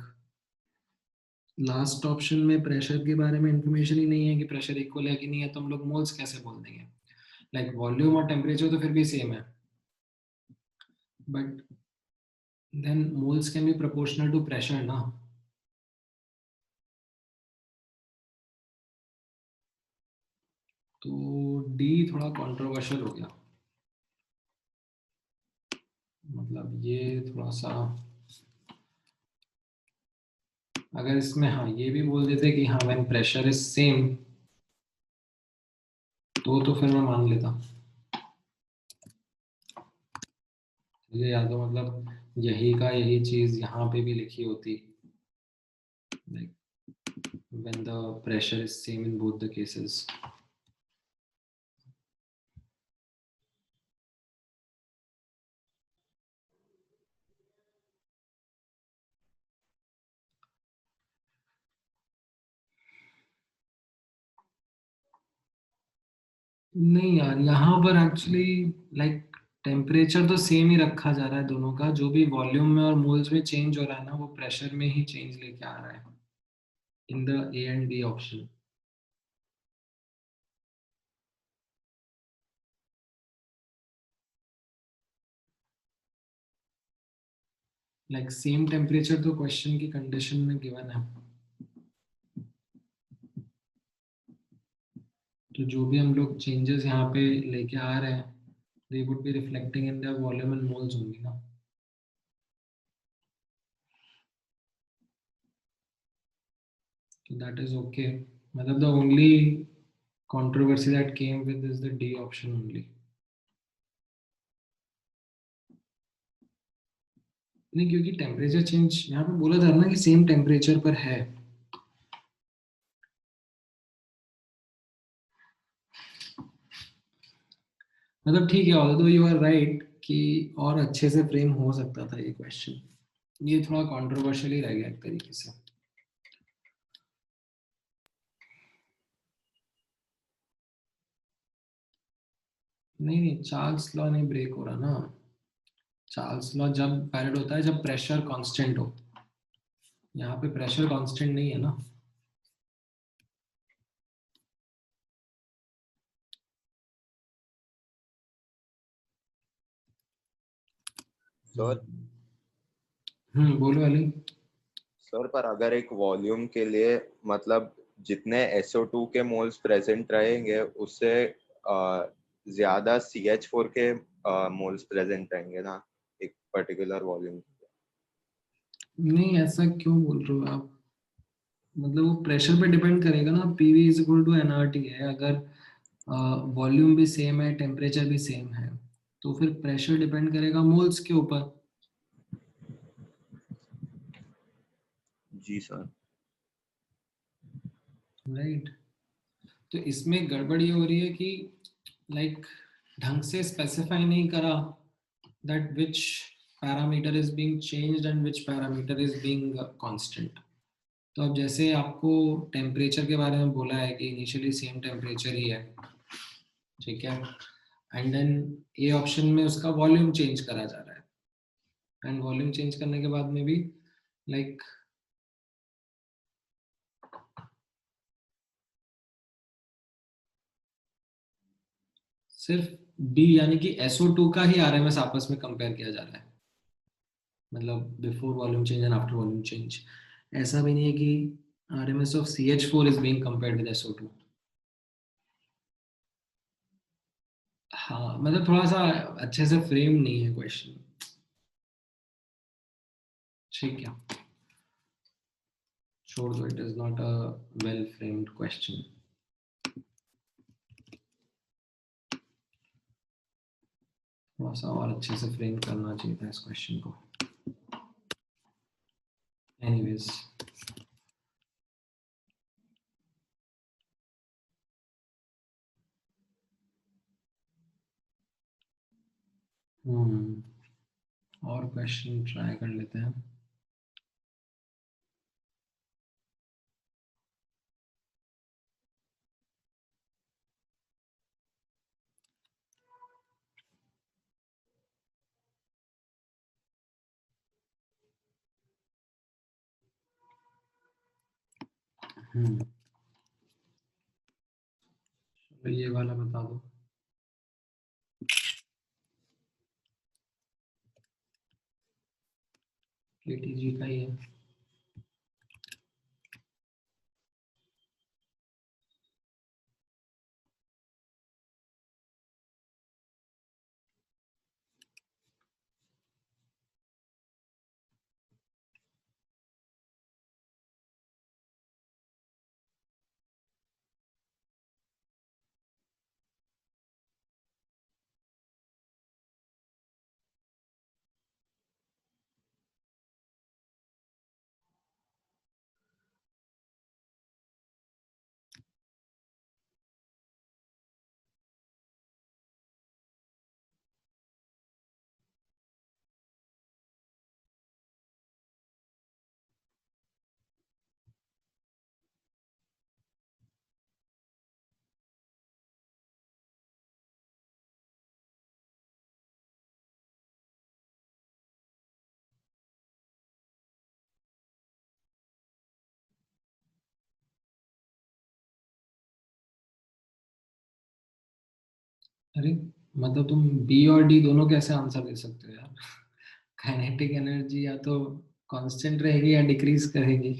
Speaker 1: लास्ट ऑप्शन में प्रेशर के बारे में इंफॉर्मेशन ही नहीं है कि प्रेशर इक्वल है कि नहीं है, तो हम लोग मोल्स कैसे बोल देंगे? लाइक वॉल्यूम और टेम्परेचर तो फिर भी सेम है, but then moles can be proportional to pressure ना. तो डी थोड़ा कंट्रोवर्शियल हो गया, मतलब ये थोड़ा सा अगर इसमें हाँ ये भी बोल देते कि हाँ व्हेन प्रेशर इज सेम, तो फिर मैं मान लेता। ये या तो मतलब यही का यही चीज यहाँ पे भी लिखी होती, like when the pressure is same in both the cases. नहीं यार, यहाँ पर एक्चुअली लाइक टेम्परेचर तो सेम ही रखा जा रहा है दोनों का, जो भी वॉल्यूम में और मोल्स में चेंज हो रहा है ना, वो प्रेशर में ही चेंज लेके आ रहा है in the A and B option. Like same temperature तो क्वेश्चन की कंडीशन में गिवन है, तो जो भी हम लोग चेंजेस यहाँ पे लेके आ रहे हैं, they would be reflecting in their volume and moles only ना। So that is okay, मतलब the only controversy that came with is the D option only। नहीं, क्योंकि टेम्परेचर चेंज यहाँ पे बोला था ना कि सेम टेम्परेचर पर है। मतलब ठीक है, ऑल्दो यू आर राइट कि और अच्छे से फ्रेम हो सकता था ये क्वेश्चन, ये थोड़ा कंट्रोवर्शियल ही रह गया एक तरीके से। नहीं नहीं, चार्ल्स लॉ नहीं ब्रेक हो रहा ना। चार्ल्स लॉ जब वैलिड होता है जब प्रेशर कांस्टेंट हो, यहाँ पे प्रेशर कांस्टेंट नहीं है ना।
Speaker 5: सर
Speaker 1: बोलो अली।
Speaker 5: सर पर अगर एक वॉल्यूम के लिए मतलब जितने SO2 के मोल्स प्रेजेंट रहेंगे उससे ज्यादा CH4 के मोल्स प्रेजेंट रहेंगे ना एक पर्टिकुलर वॉल्यूम।
Speaker 1: नहीं, ऐसा क्यों बोल रहे हो आप? मतलब वो प्रेशर पे डिपेंड करेगा ना, PV is equal to NRT है। अगर वॉल्यूम भी सेम है, टेम्परेचर भी सेम है, तो फिर प्रेशर डिपेंड करेगा मोल्स के ऊपर।
Speaker 5: जी सर।
Speaker 1: राइट। तो इसमें गड़बड़ ये हो रही है कि लाइक ढंग से स्पेसिफाई नहीं करा that which parameter is being changed and which parameter is being constant. तो अब जैसे आपको टेम्परेचर के बारे में बोला है कि इनिशियली सेम टेम्परेचर ही है, ठीक है, एंड देन ए ऑप्शन में उसका वॉल्यूम चेंज करा जा रहा है, एंड वॉल्यूम चेंज करने के बाद में भी लाइक सिर्फ बी यानी कि SO2 का ही आरएमएस आपस में कंपेयर किया जा रहा है, मतलब before volume change and after volume change. ऐसा भी नहीं है कि RMS of CH4 is being compared with SO2। हाँ मतलब थोड़ा सा अच्छे से फ्रेम नहीं है क्वेश्चन। ठीक है, छोड़ दो, it is not a well framed question. थोड़ा सा और अच्छे से फ्रेम करना चाहिए था इस क्वेश्चन को। एनीवेज, और क्वेश्चन ट्राई कर लेते हैं। तो ये वाला बता दो। KTG का ही है। अरे मतलब तुम बी और डी दोनों कैसे आंसर दे सकते हो यार? काइनेटिक एनर्जी या तो कांस्टेंट रहेगी या डिक्रीज करेगी।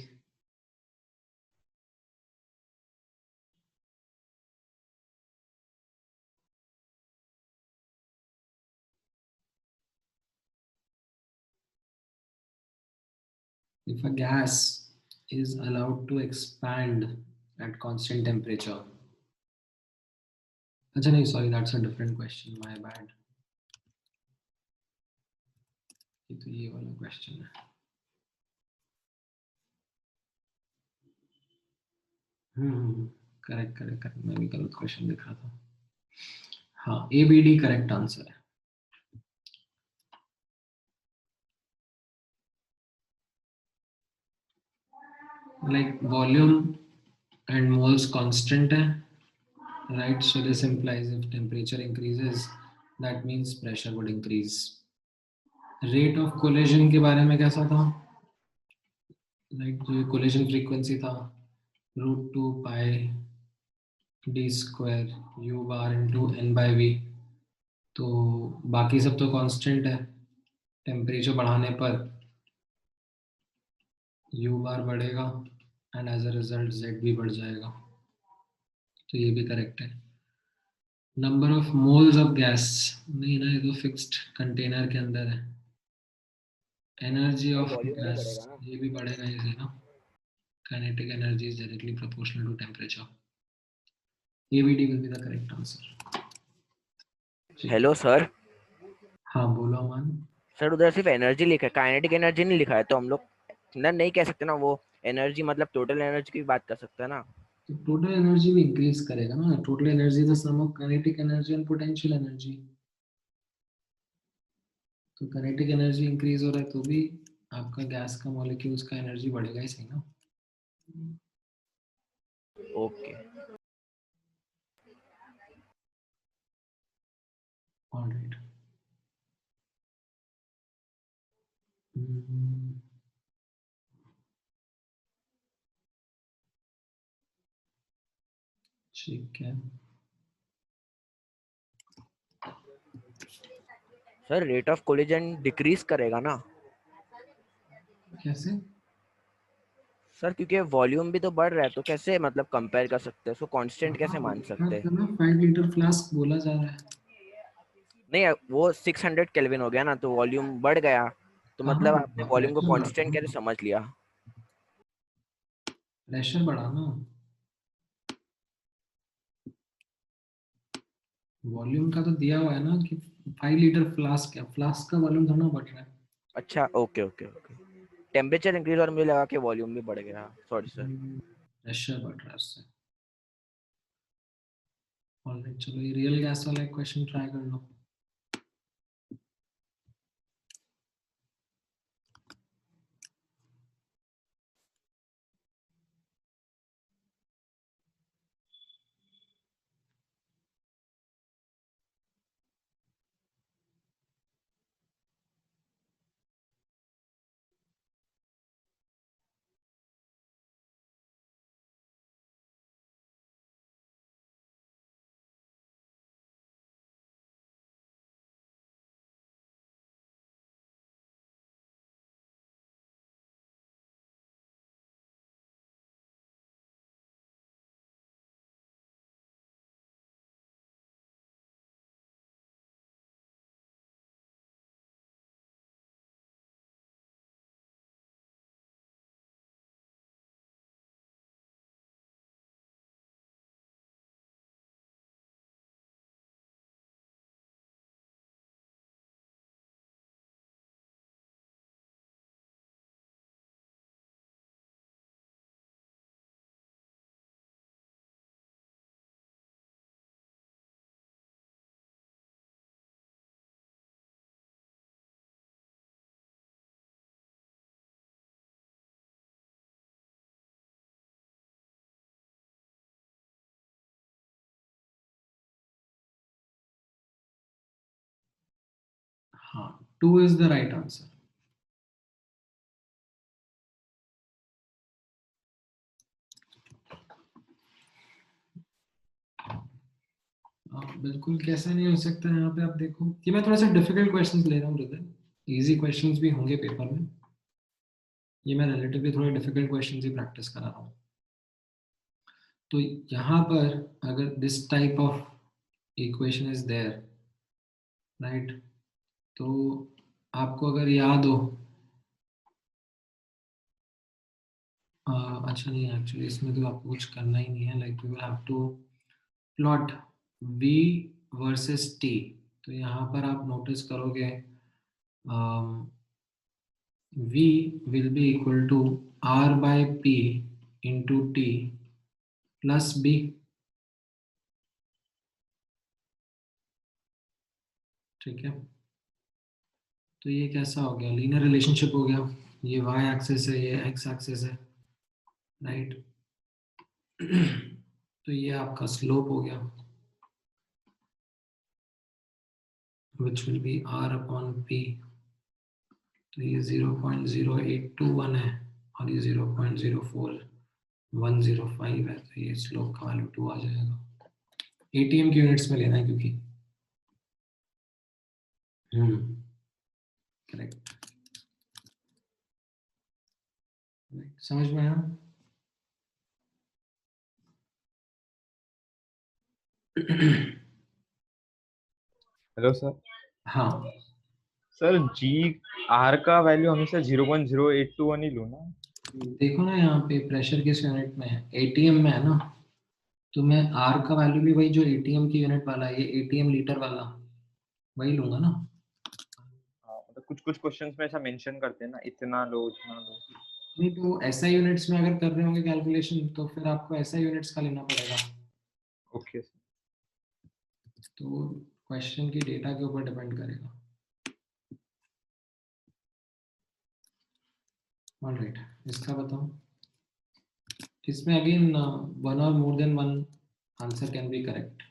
Speaker 1: If a gas is allowed to expand at constant temperature. अच्छा नहीं, sorry, that's a different question, my bad. ये तो ये वाला क्वेश्चन है। करेक्ट करेक्ट करेक्ट, मैं भी गलत क्वेश्चन दिख रहा था। हाँ, A B D correct answer है। Like volume and moles constant है, right? So this implies if temperature increases, that means pressure would increase. Rate of collision के बारे में कैसा था? Like जो collision frequency था √2 pi d square u bar into n by v, तो बाकी सब तो कांस्टेंट है। टेम्परेचर बढ़ाने पर u bar बढ़ेगा and as a result z भी बढ़ जाएगा, तो ये भी करेक्ट है। Number of moles of gas नहीं ना, ये तो फिक्स्ड कंटेनर के अंदर है। एनर्जी ऑफ
Speaker 6: वॉल्यूम भी
Speaker 1: गैस
Speaker 6: बढ़ेगा ना।
Speaker 1: ये भी बढ़ेगा इसे ना। Kinetic energy is directly proportional to temperature. ABD will be the correct answer.
Speaker 6: Hello sir.
Speaker 1: हाँ बोलो अमन।
Speaker 6: सर उधर सिर्फ एनर्जी लिखा है, काइनेटिक एनर्जी नहीं लिखा है, तो हम लोग ना नहीं कह सकते ना, वो एनर्जी मतलब टोटल एनर्जी की बात कर सकते हैं ना।
Speaker 1: तो टोटल एनर्जी भी इंक्रीज करेगा ना। Total energy is the sum of kinetic energy and potential energy. तो काइनेटिक एनर्जी इंक्रीज हो रहा है तो भी आपका गैस का मॉलिक्यूल्स का एनर्जी बढ़ेगा ही सही ना।
Speaker 6: ओके।
Speaker 1: ऑलराइट। ठीक है।
Speaker 6: Sir rate of collision decrease करेगा ना।
Speaker 1: कैसे?
Speaker 6: सर क्योंकि वॉल्यूम भी तो बढ़ रहा है, तो कैसे मतलब कंपेयर कर सकते हैं उसको, कांस्टेंट कैसे मान सकते हैं।
Speaker 1: 5 लीटर फ्लास्क बोला जा रहा है।
Speaker 6: नहीं वो 600 केल्विन हो गया ना, तो वॉल्यूम बढ़ गया, तो
Speaker 1: हाँ
Speaker 6: मतलब आपने वॉल्यूम को
Speaker 1: प्रेशर बढ़ा
Speaker 6: कांस्टेंट कैसे
Speaker 1: ना,
Speaker 6: समझ लिया।
Speaker 1: प्रेशर बढ़ा ना। वॉल्यूम का तो दिया हुआ है ना कि 5 लीटर फ्लास्क है, फ्लास्क का वॉल्यूम थोड़ा बढ़ रहा है।
Speaker 6: अच्छा okay okay okay. Temperature increase और मुझे लगा कि वॉल्यूम भी बढ़ गया, सॉरी सर।
Speaker 1: प्रेशर बढ़ रहा है उससे। ऑलराइट, चलो ये रियल गैस वाला एक क्वेश्चन ट्राई कर लो। हाँ, 2 इज द राइट आंसर। बिल्कुल कैसा नहीं हो सकता। यहाँ पे आप देखो कि मैं थोड़ा सा डिफिकल्ट क्वेश्चंस ले रहा हूँ ब्रदर, इजी क्वेश्चंस भी होंगे पेपर में। ये मैं रिलेटिवली थोड़े डिफिकल्ट क्वेश्चंस ही प्रैक्टिस करा रहा हूँ। तो यहाँ पर अगर this type of equation is there, right, तो आपको अगर याद हो, अच्छा नहीं, एक्चुअली इसमें तो आपको कुछ करना ही नहीं है, like we will have to plot v versus t। तो यहाँ पर आप नोटिस करोगे v will be equal to r by p into t plus b। ठीक है, तो ये कैसा हो गया, लीनियर रिलेशनशिप हो गया। ये y एक्सिस है, ये x एक्सिस है, राइट। तो ये आपका स्लोप हो गया, which will be r upon p। तो ये 0.0821 है और ये 0.04105 है, तो ये स्लोप का वैल्यू 2 आ जाएगा। एटीएम की यूनिट्स में लेना है क्योंकि करेक्ट, समझ में आया।
Speaker 7: Hello sir.
Speaker 1: हाँ,
Speaker 7: सर जी आर का वैल्यू हमेशा 0.0821 ही लूँ ना?
Speaker 1: देखो ना यहाँ पे प्रेशर किस यूनिट में है, एटीएम में है ना, तो मैं आर का वैल्यू भी वही जो एटीएम की यूनिट वाला है, ये एटीएम लीटर वाला, वही लूंगा ना।
Speaker 7: हाँ, मतलब कुछ कुछ क्वेश्चंस में ऐसा मेंशन करते हैं ना, इतना लो इतना लो।
Speaker 1: नहीं तो ऐसा यूनिट्स में अगर कर रहे होंगे कैलकुलेशन, तो फिर आपको ऐसा यूनिट्स का लेना पड़ेगा।
Speaker 7: Okay sir.
Speaker 1: तो क्वेश्चन की डेटा के ऊपर डिपेंड करेगा। ऑलराइट, इसका बताओ। इसमें अगेन वन और more than one answer can be correct.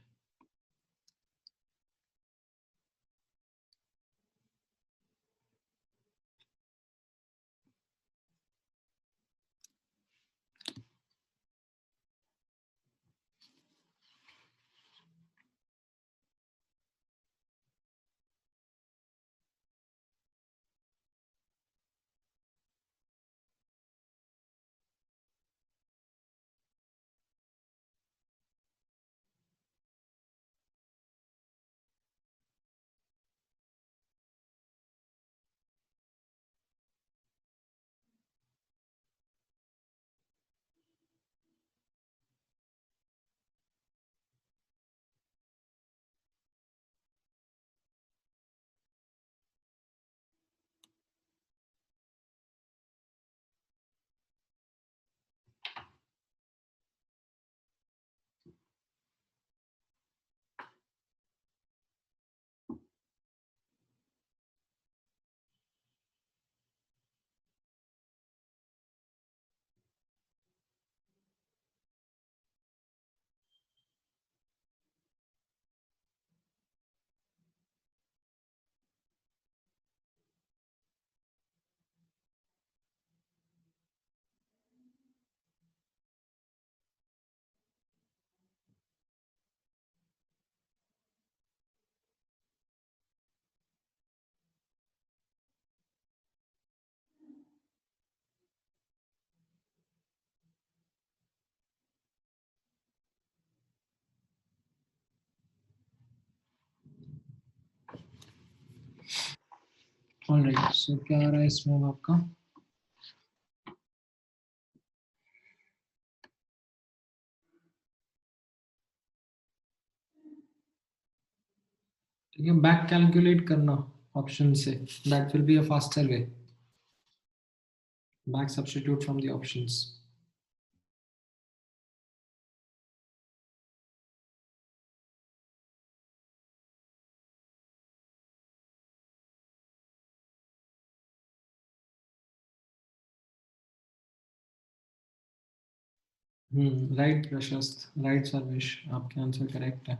Speaker 1: Alright, so क्या आ रहा है इसमें अब आपका। ठीक है, बैक कैलकुलेट करना ऑप्शन से, that will be a faster way. Back substitute from the options. Right Prashast, right Sarvesh, आपके आंसर करेक्ट है।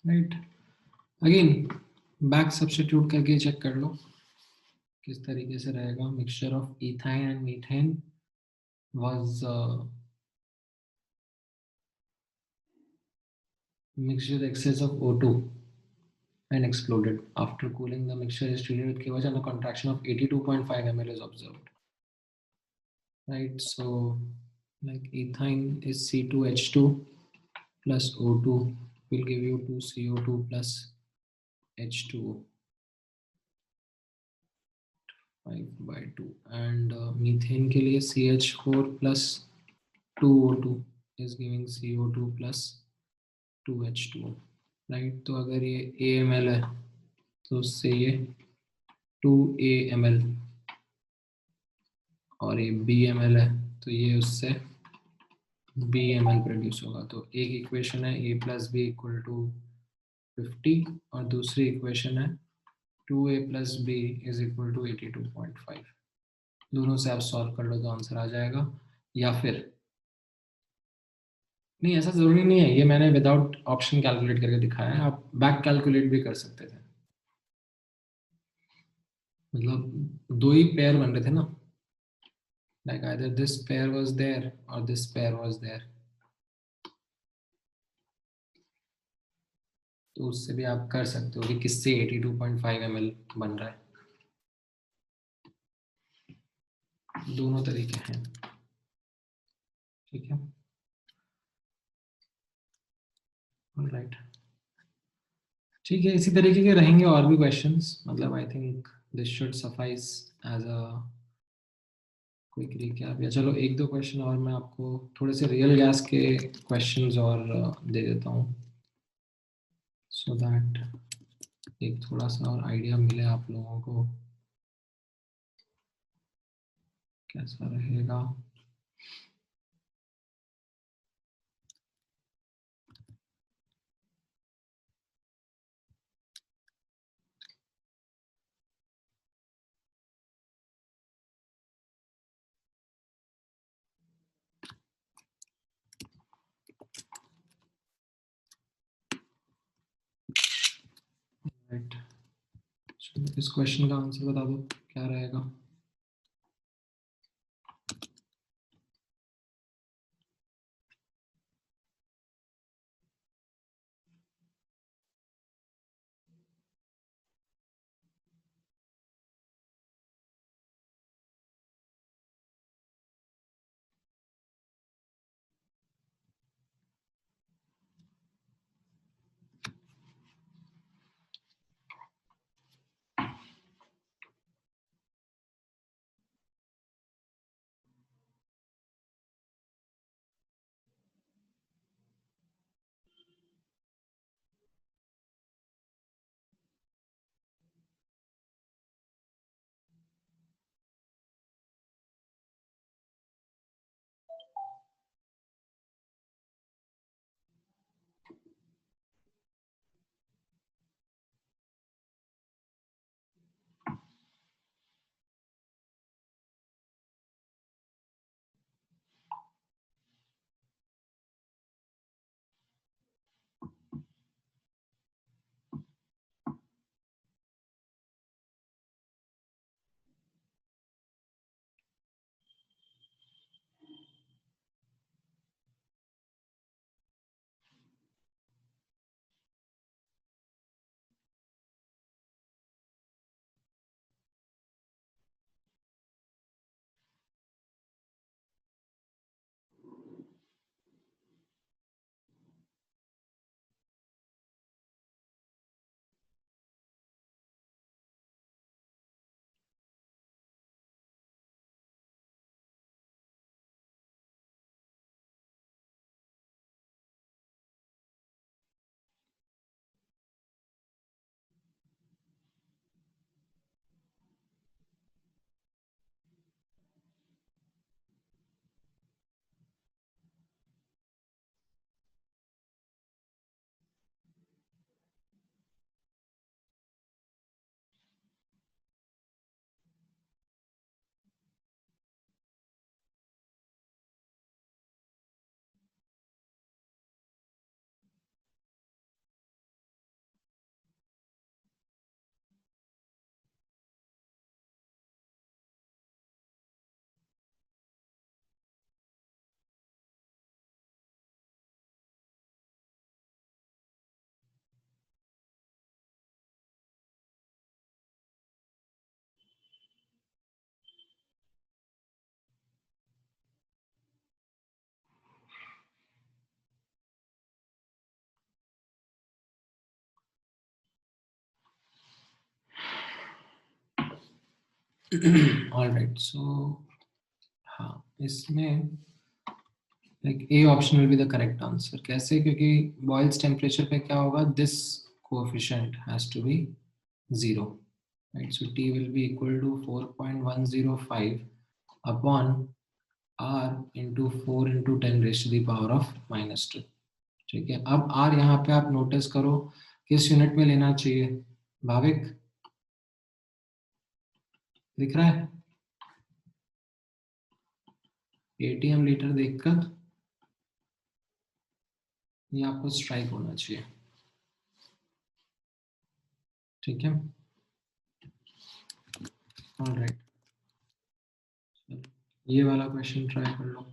Speaker 1: राइट। अगेन बैक सब्स्टिट्यूट करके चेक कर लो किस तरीके से रहेगा। Mixture of ethyne and methane was mixed with excess of O2 and exploded. After cooling, the mixture is treated with KOH and a contraction of 82.5 ml is observed. Right, so like ethine is C2H2 plus O2 will give you 2CO2 plus H2O 5/2 and methane के लिए CH4 plus 2O2 is giving CO2 plus 2H2O. Right, तो अगर ये AML है तो उससे ये 2AML और ये BML है तो ये उससे BML प्रोड्यूस होगा। तो एक इक्वेशन है A plus B equal to 50 और दूसरी इक्वेशन है 2A plus B is equal to 82.5। दोनों से आप सॉल्व कर लो तो आंसर आ जाएगा। या फिर नहीं, ऐसा जरूरी नहीं है, ये मैंने विदाउट ऑप्शन कैलकुलेट करके दिखाया है, आप बैक कैलकुलेट भी कर सकते थे। मतलब दो ही पेयर बन रहे थे ना, like either this pair was there or this pair was there, तो उससे भी आप कर सकते हो कि किससे 82.5 ml बन रहा है। दोनों तरीके हैं, ठीक है। ऑलराइट, ठीक है, इसी तरीके के रहेंगे और भी क्वेश्चंस। मतलब I think this should suffice as a quick recap. या चलो एक दो क्वेश्चन और मैं आपको थोड़े से रियल गैस के क्वेश्चंस और दे देता हूँ, सो दैट एक थोड़ा सा और आइडिया मिले आप लोगों को कैसा रहेगा। राइट, इस क्वेश्चन का आंसर बता दो क्या रहेगा। ऑल राइट, सो हाँ, इसमें like A option will be the correct answer. कैसे? क्योंकि बॉयल्स टेम्परेचर पे क्या होगा, this coefficient has to be 0, राइट? So T will be equal to 4.105 upon R into 4 into 10 raised to the power of -2. ठीक है, अब R यहाँ पे आप नोटिस करो किस यूनिट में लेना चाहिए. भाविक दिख रहा है? ATM लीटर देखकर ये आपको स्ट्राइक होना चाहिए. ठीक है, ऑलराइट, ये वाला क्वेश्चन ट्राई कर लो.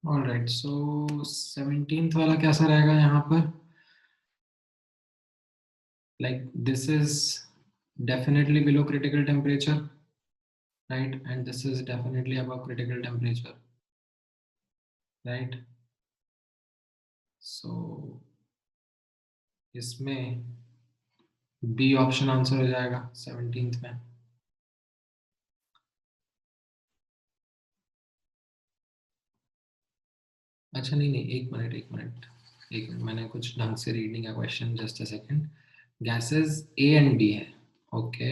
Speaker 1: ऑलराइट, सो 17th वाला कैसा रहेगा यहाँ पर? Like this is definitely below critical temperature, right? And this is definitely above critical temperature, right? So इसमें बी ऑप्शन आंसर हो जाएगा 17th में. अच्छा, नहीं नहीं, एक मिनट, मैंने कुछ ढंग से रीड नहीं किया question. Just a second. Gases A and B है, ओके,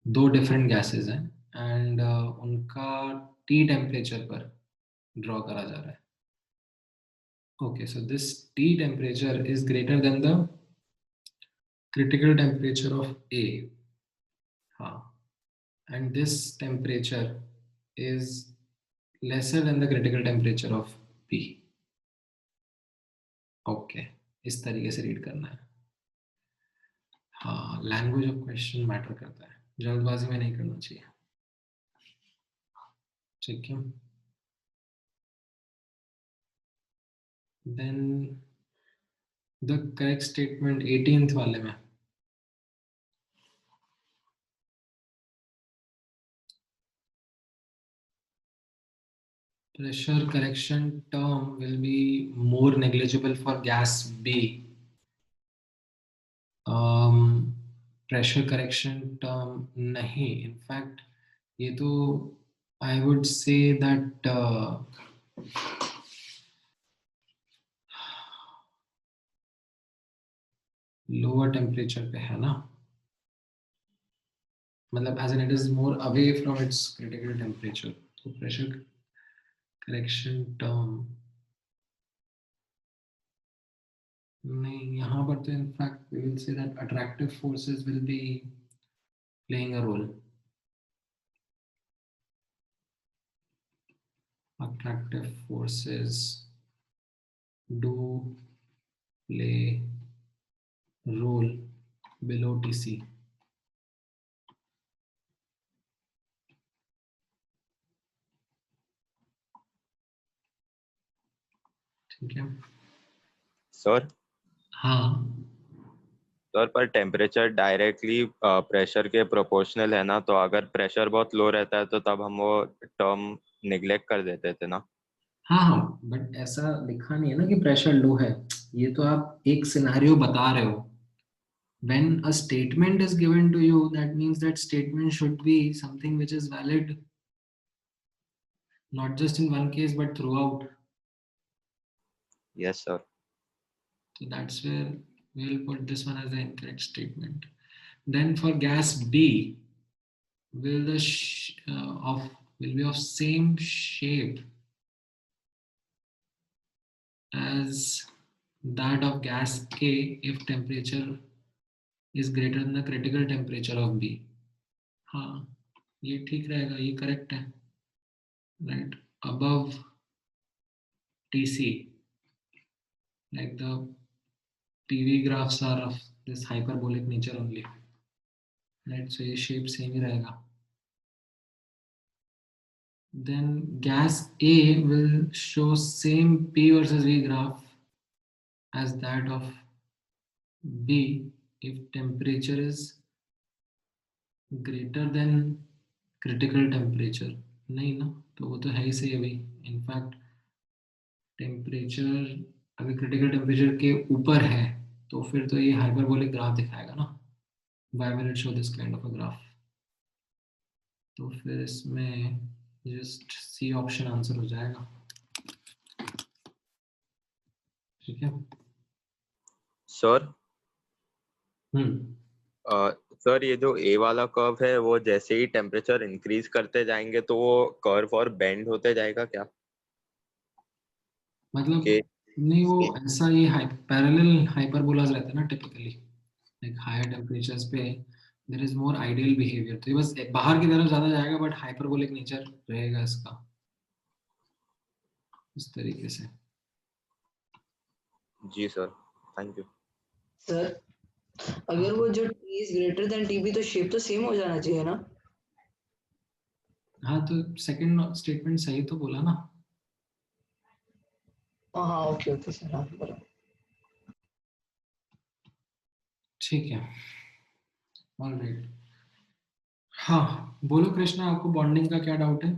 Speaker 1: दो डिफरेंट गैसेस हैं एंड उनका टी टेम्परेचर पर ड्रॉ करा जा रहा है. Okay, so this T temperature is greater than the critical temperature of A. हाँ, and this temperature is lesser than the critical temperature of B. Okay, इस तरीके से रीड करना है. हाँ, लैंग्वेज ऑफ क्वेश्चन मैटर करता है, जल्दबाजी में नहीं करना चाहिए. ठीक है, then the correct statement 18th वाले में. Pressure correction term will be more negligible for gas B. Pressure correction term नहीं, in fact ये तो I would say that lower temperature पे है ना, मतलब as in it is more away from its critical temperature. तो pressure correction term नहीं, यहाँ पर तो in fact we will say that attractive forces will be playing a role. Attractive forces do play role below TC. ठीक है
Speaker 5: sir
Speaker 1: हाँ
Speaker 5: sir पर temperature directly pressure के प्रोपोर्शनल है ना, तो अगर प्रेशर बहुत लो रहता है तो तब हम वो टर्म निग्लेक्ट कर देते थे ना।
Speaker 1: हाँ हाँ, बट ऐसा लिखा नहीं है ना कि प्रेशर लो है, ये तो आप एक सिनेरियो बता रहे हो। When a statement is given to you, that means that statement should be something which is valid not just in one case but throughout.
Speaker 5: Yes sir.
Speaker 1: So that's where we'll put this one as the incorrect statement. Then for gas B, will the will be of same shape as that of gas A if temperature is greater than the critical temperature of B. हाँ ये ठीक रहेगा, ये correct है, right? Above TC, like the PV graphs are of this hyperbolic nature only, right? So ये shape same ही रहेगा. Then gas A will show same P versus V graph as that of B if temperature is greater than critical temperature. नहीं ना, तो वो तो है ही सही अभी. इनफैक्ट टेम्परेचर अगर क्रिटिकल टेम्परेचर के ऊपर है तो फिर तो ये हाइपरबोलिक ग्राफ दिखाएगा ना. Why will it show this kind of a graph? तो फिर इसमें जस्ट सी ऑप्शन आंसर हो जाएगा. ठीक है
Speaker 5: सर
Speaker 1: हम्म
Speaker 5: सर ये जो ए वाला कर्व है वो जैसे ही टेम्परेचर इंक्रीज करते जाएंगे तो वो कर्व और बेंड होते जाएगा क्या?
Speaker 1: मतलब
Speaker 5: कि
Speaker 1: नहीं, वो ऐसा ये पैरेलल हाइपरबोलाज रहते हैं ना टिपिकली, लाइक हायर टेम्परेचर्स पे there is more ideal behaviour, तो ये बस बाहर की तरफ ज्यादा जाएगा बट हाइपरबोलिक नेचर रहेगा इसका इस तरीके से.
Speaker 5: जी सर, थैंक यू
Speaker 3: सर अगर वो जो T is greater than TB तो शेप तो सेम हो जाना चाहिए ना.
Speaker 1: हाँ तो सेकंड स्टेटमेंट सही तो बोला ना.
Speaker 3: हाँ ओके ओके सर, हाँ बराबर.
Speaker 1: ठीक है ऑलराइट. हाँ बोलो कृष्णा, आपको बॉन्डिंग का क्या डाउट है?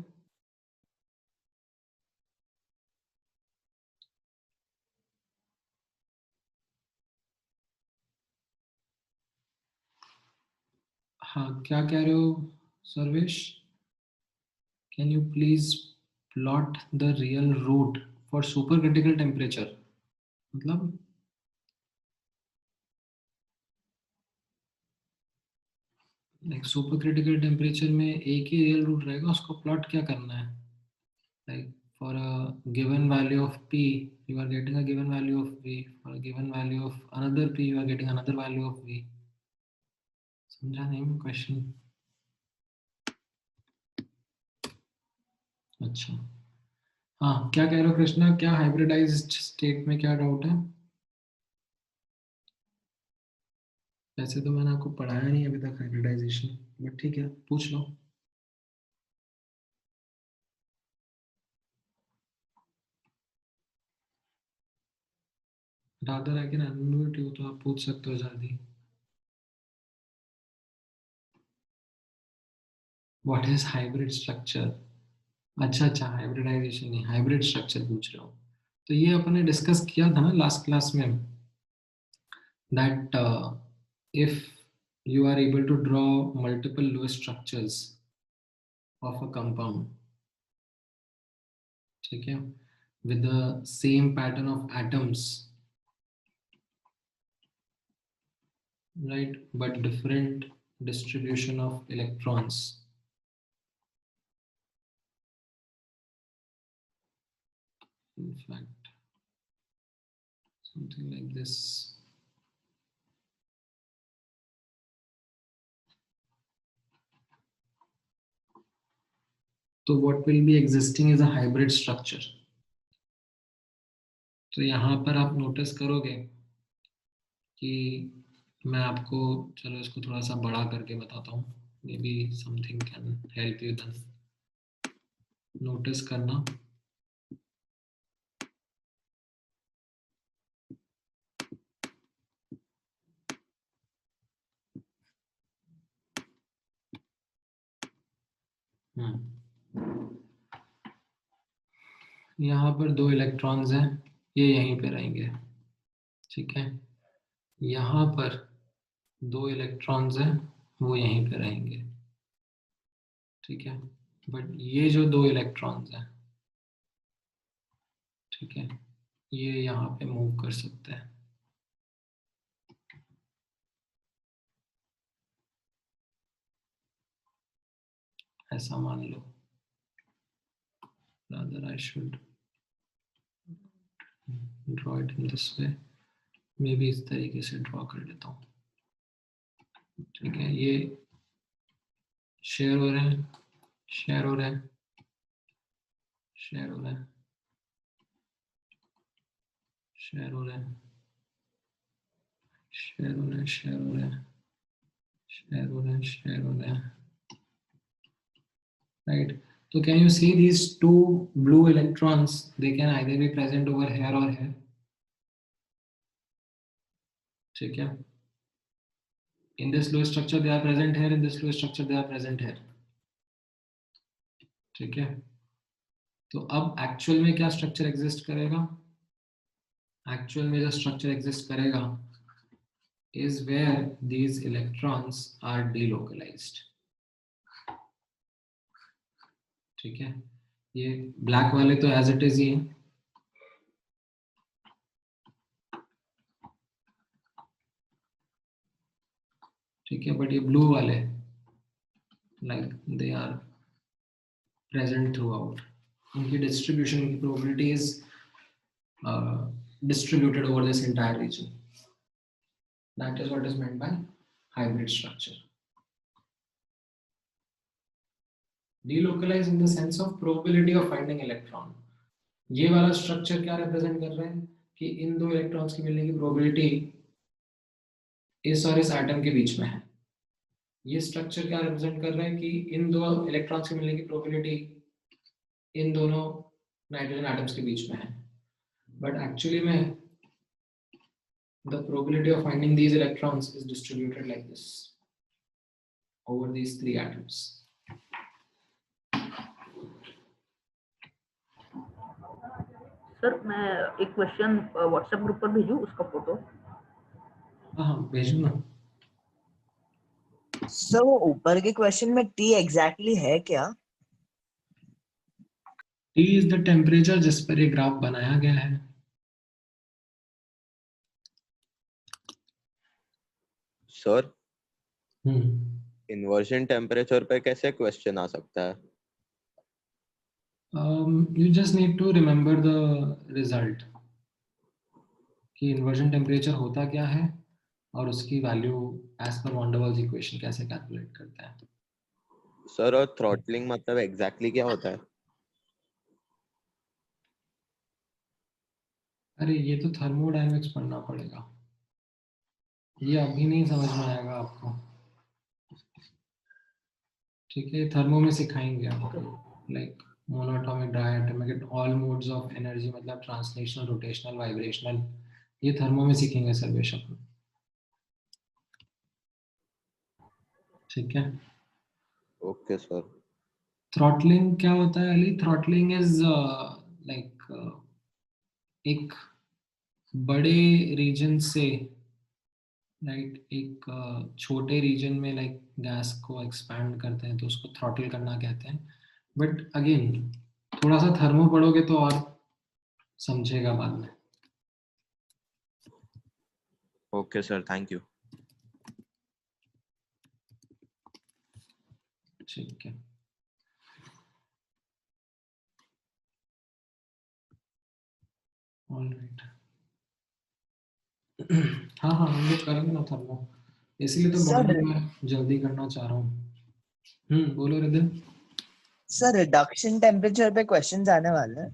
Speaker 1: हाँ क्या कह रहे हो Sarvesh? Can you please plot the real root for super critical temperature? मतलब लाइक सुपर क्रिटिकल टेम्परेचर में एक ही रियल रूट रहेगा, उसको प्लॉट क्या करना है? Like for a given value of p you are getting a given value of v, for a given value of another p you are getting another value of v. समझा नहीं question? अच्छा हाँ क्या कह रहे हो कृष्णा, क्या हाइब्रिडाइज्ड स्टेट में क्या डाउट है? वैसे तो मैंने आपको पढ़ाया नहीं अभी तक हाइब्रिडाइजेशन, बट ठीक है पूछ लो. Rather I can unmute you, तो आप पूछ सकते हो जल्दी. What is hybrid structure? अच्छा हाइब्रिडाइजेशन नहीं, हाइब्रिड स्ट्रक्चर पूछ रहे हो. तो ये अपन ने डिस्कस किया था ना लास्ट क्लास में, that if you are able to draw multiple Lewis structures of a compound, ठीक है, with the same pattern of atoms, right, but different distribution of electrons. In fact, something like this. तो what will be existing is a hybrid structure. तो यहाँ पर आप notice करोगे कि मैं आपको, चलो इसको थोड़ा सा बड़ा करके बताता हूँ, may be something can help you then. Notice करना, यहाँ पर 2 इलेक्ट्रॉन्स हैं, ये यहीं पे रहेंगे, ठीक है। यहाँ पर 2 इलेक्ट्रॉन्स हैं, वो यहीं पे रहेंगे, ठीक है। बट ये जो 2 इलेक्ट्रॉन्स हैं, ठीक है, ये यहाँ पे मूव कर सकते हैं। ऐसा मान लो, rather I should draw it in this way, मे भी इस तरीके से ड्रॉ कर लेता हूँ, ठीक है। ये शेयर हो रहे हैं, शेयर हो रहे हैं, शेयर हो रहे हैं, शेयर हो रहे हैं, शेयर हो रहे हैं, शेयर हो रहे हैं, शेयर हो रहे हैं, शेयर हो रहे हैं, right? So can you see these 2 blue electrons? They can either be present over here or here, ठीक है। In this low structure they are present here, in this low structure they are present here, ठीक है। तो अब actual में क्या structure exist करेगा? Actual में जो स्ट्रक्चर एग्जिस्ट करेगा is where these electrons are delocalized, ठीक है। ये ब्लैक वाले तो एज इट इज ही हैं, ठीक है। बट ये ब्लू वाले like they are present throughout, उनकी डिस्ट्रीब्यूशन की probability is distributed over this entire region. That is what is meant by hybrid structure. Delocalized in the sense of probability of finding electron. ये वाला structure क्या represent कर रहे हैं कि इन 2 electrons की मिलने की प्रोबेबिलिटी इस और इस एटम के बीच में है। ये स्ट्रक्चर क्या रिप्रेजेंट कर रहे हैं कि इन 2 इलेक्ट्रॉन्स की मिलने की प्रोबेबिलिटी इन दोनों नाइट्रोजन एटम्स के बीच में है। बट एक्चुअली में the probability of finding these electrons is distributed like this over these 3 atoms.
Speaker 4: Sir मैं एक क्वेश्चन व्हाट्सएप ग्रुप पर भेजूं उसका फोटो?
Speaker 1: हाँ भेजो ना।
Speaker 8: सर वो ऊपर के क्वेश्चन में T एग्जैक्टली है क्या?
Speaker 1: T is the temperature जिस पर ये ग्राफ बनाया गया है।
Speaker 5: सर इन्वर्जन टेम्परेचर पे कैसे क्वेश्चन आ सकता है?
Speaker 1: You just need to remember the result कि इन्वर्जन टेम्परेचर होता क्या है और उसकी value as per van der Waals equation कैसे कैलकुलेट करते हैं।
Speaker 5: सर और थ्रॉटलिंग मतलब एग्जैक्टली क्या होता है?
Speaker 1: अरे ये तो थर्मोडायनेमिक्स पढ़ना पड़ेगा, ये अभी नहीं समझ में आएगा आपको, ठीक है। थर्मो में सिखाएंगे आपको, like monoatomic, diatomic, all modes of energy, मतलब ट्रांसलेशनल, रोटेशनल, वाइब्रेशनल, ये थर्मो में सीखेंगे सर बेशक, ठीक है।
Speaker 5: Okay sir.
Speaker 1: थ्रॉटलिंग क्या होता है अली? थ्रॉटलिंग इज लाइक एक बड़े रीजन से लाइक एक छोटे रीजन में लाइक गैस को एक्सपैंड करते हैं तो उसको थ्रॉटल करना कहते हैं। बट अगेन थोड़ा सा थर्मो पढ़ोगे तो और समझेगा बाद में।
Speaker 5: Okay sir, thank you.
Speaker 1: ठीक है, ऑलराइट। हाँ हाँ हम लोग करेंगे ना थर्मो, इसलिए तो बहुत मैं जल्दी करना चाह रहा हूँ। बोलो रिदिम।
Speaker 8: सर रिडक्शन टेम्परेचर पे क्वेश्चंस आने वाले हैं।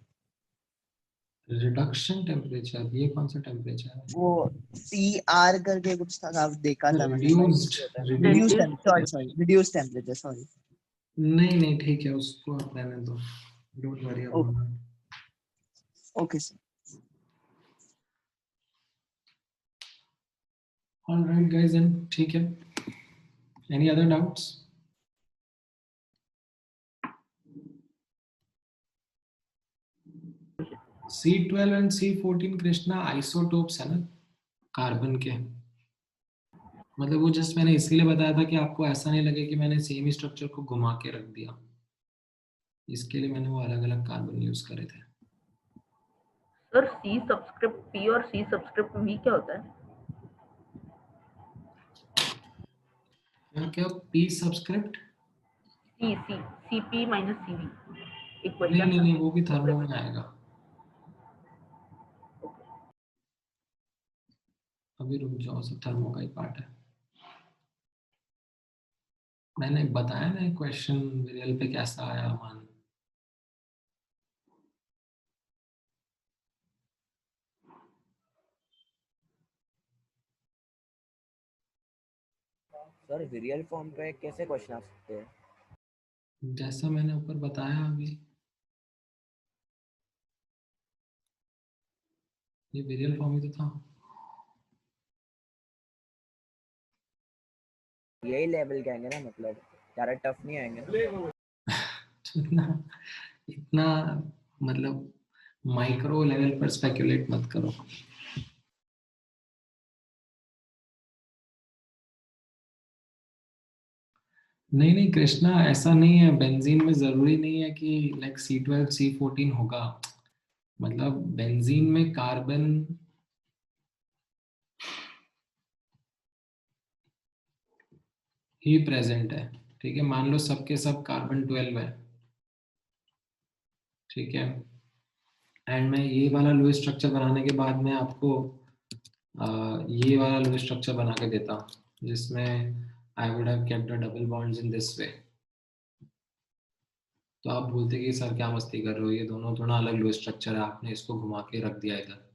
Speaker 1: रिडक्शन टेम्परेचर, ये कौन सा टेम्परेचर है?
Speaker 8: वो CR करके कुछ था, आप देखा था मैंने।
Speaker 1: Reduced
Speaker 8: reduce temperature, sorry.
Speaker 1: नहीं नहीं ठीक है, उसको आप रहने दो, don't worry about that.
Speaker 8: Okay sir.
Speaker 1: Alright guys, then ठीक है। Any other doubts? C12 and C14 Krishna isotopes है ना कार्बन के, मतलब वो जस्ट मैंने इसीलिए बताया था कि आपको ऐसा नहीं लगे कि मैंने सेम ही स्ट्रक्चर को घुमा के रख दिया, इसके लिए मैंने वो अलग अलग कार्बन यूज करे थे।
Speaker 4: सर C सबस्क्रिप्ट P और C सबस्क्रिप्ट V क्या होता है?
Speaker 1: क्या P subscript?
Speaker 4: CP minus CV, एक
Speaker 1: नहीं
Speaker 4: क्वेश्चन
Speaker 1: नहीं
Speaker 4: था।
Speaker 1: नहीं, वो भी थर्मो में आएगा, अभी रुक जाओ, सब थर्मो का ही पार्ट है। मैंने बताया ना क्वेश्चन विरियल पे कैसा आया मान।
Speaker 6: सर रियल फॉर्म पे कैसे क्वेश्चन आ सकते हैं?
Speaker 1: जैसा मैंने ऊपर बताया अभी, ये विरियल फॉर्म ही तो था।
Speaker 6: यही लेवल के आएंगे ना, मतलब ज़्यादा टफ नहीं आएंगे ना?
Speaker 1: इतना इतना मतलब माइक्रो लेवल पर स्पेकुलेट मत करो। नहीं नहीं कृष्णा, ऐसा नहीं है, बेंजीन में जरूरी नहीं है कि लाइक C12 C14 होगा, मतलब बेंजीन में कार्बन ही प्रेजेंट है, ठीक है। मान लो सबके सब कार्बन 12 है, ठीक है, एंड मैं ये वाला लुईस स्ट्रक्चर बनाने के बाद में आपको ये वाला लुईस स्ट्रक्चर बना के देता जिसमें I would have kept the double bonds in this वे, तो आप बोलते कि सर क्या मस्ती कर रहे हो, ये दोनों थोड़ा अलग लुईस स्ट्रक्चर है, आपने इसको घुमा के रख दिया इधर।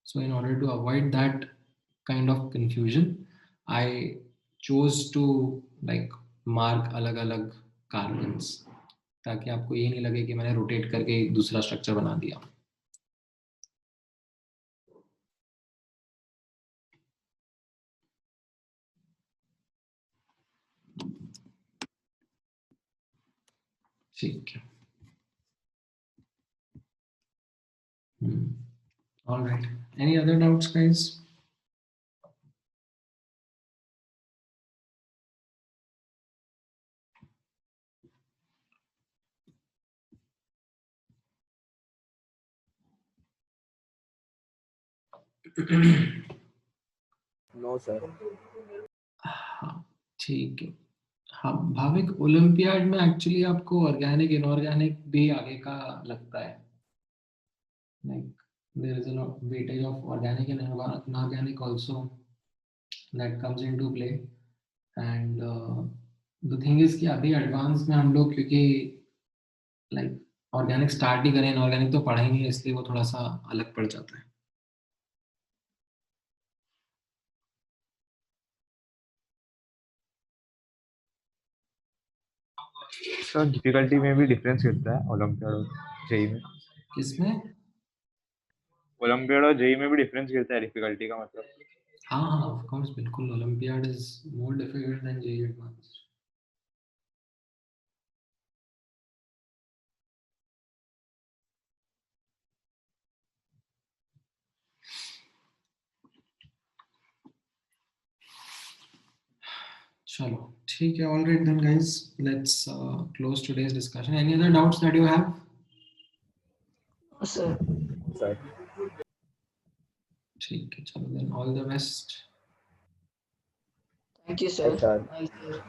Speaker 1: So in order to avoid that kind of confusion, I chose to like mark अलग-अलग carbons, ताकि आपको ये नहीं लगे कि मैंने रोटेट करके एक दूसरा स्ट्रक्चर बना दिया। ठीक है। All right. Any other doubts, guys?
Speaker 6: No sir.
Speaker 1: हाँ ठीक है। हाँ भाविक, ओलंपियाड में एक्चुअली आपको ऑर्गेनिक इनऑर्गेनिक भी आगे का लगता है, like there is a weightage of organic and inorganic also that comes into play, and the thing is कि अभी एडवांस में हम लोग क्योंकि लाइक ऑर्गेनिक स्टार्ट ही करें, इनऑर्गेनिक तो पढ़ा ही नहीं है, इसलिए वो थोड़ा सा अलग पड़ जाता है।
Speaker 7: सर डिफिकल्टी में भी डिफरेंस गिरता है ओलंपियाड और जेई में?
Speaker 1: किसमें?
Speaker 7: ओलंपियाड और जेई में भी डिफरेंस गिरता है डिफिकल्टी का मतलब?
Speaker 1: हाँ हाँ ऑफ कोर्स, बिल्कुल, olympiad is more difficult than JEE advance. चलो ठीक है, all right then guys, let's close today's discussion. Any other doubts that you have?
Speaker 3: Sir
Speaker 6: sir
Speaker 1: ठीक है, चलो then all the best.
Speaker 3: Thank you sir.
Speaker 6: Sir
Speaker 3: bye sir.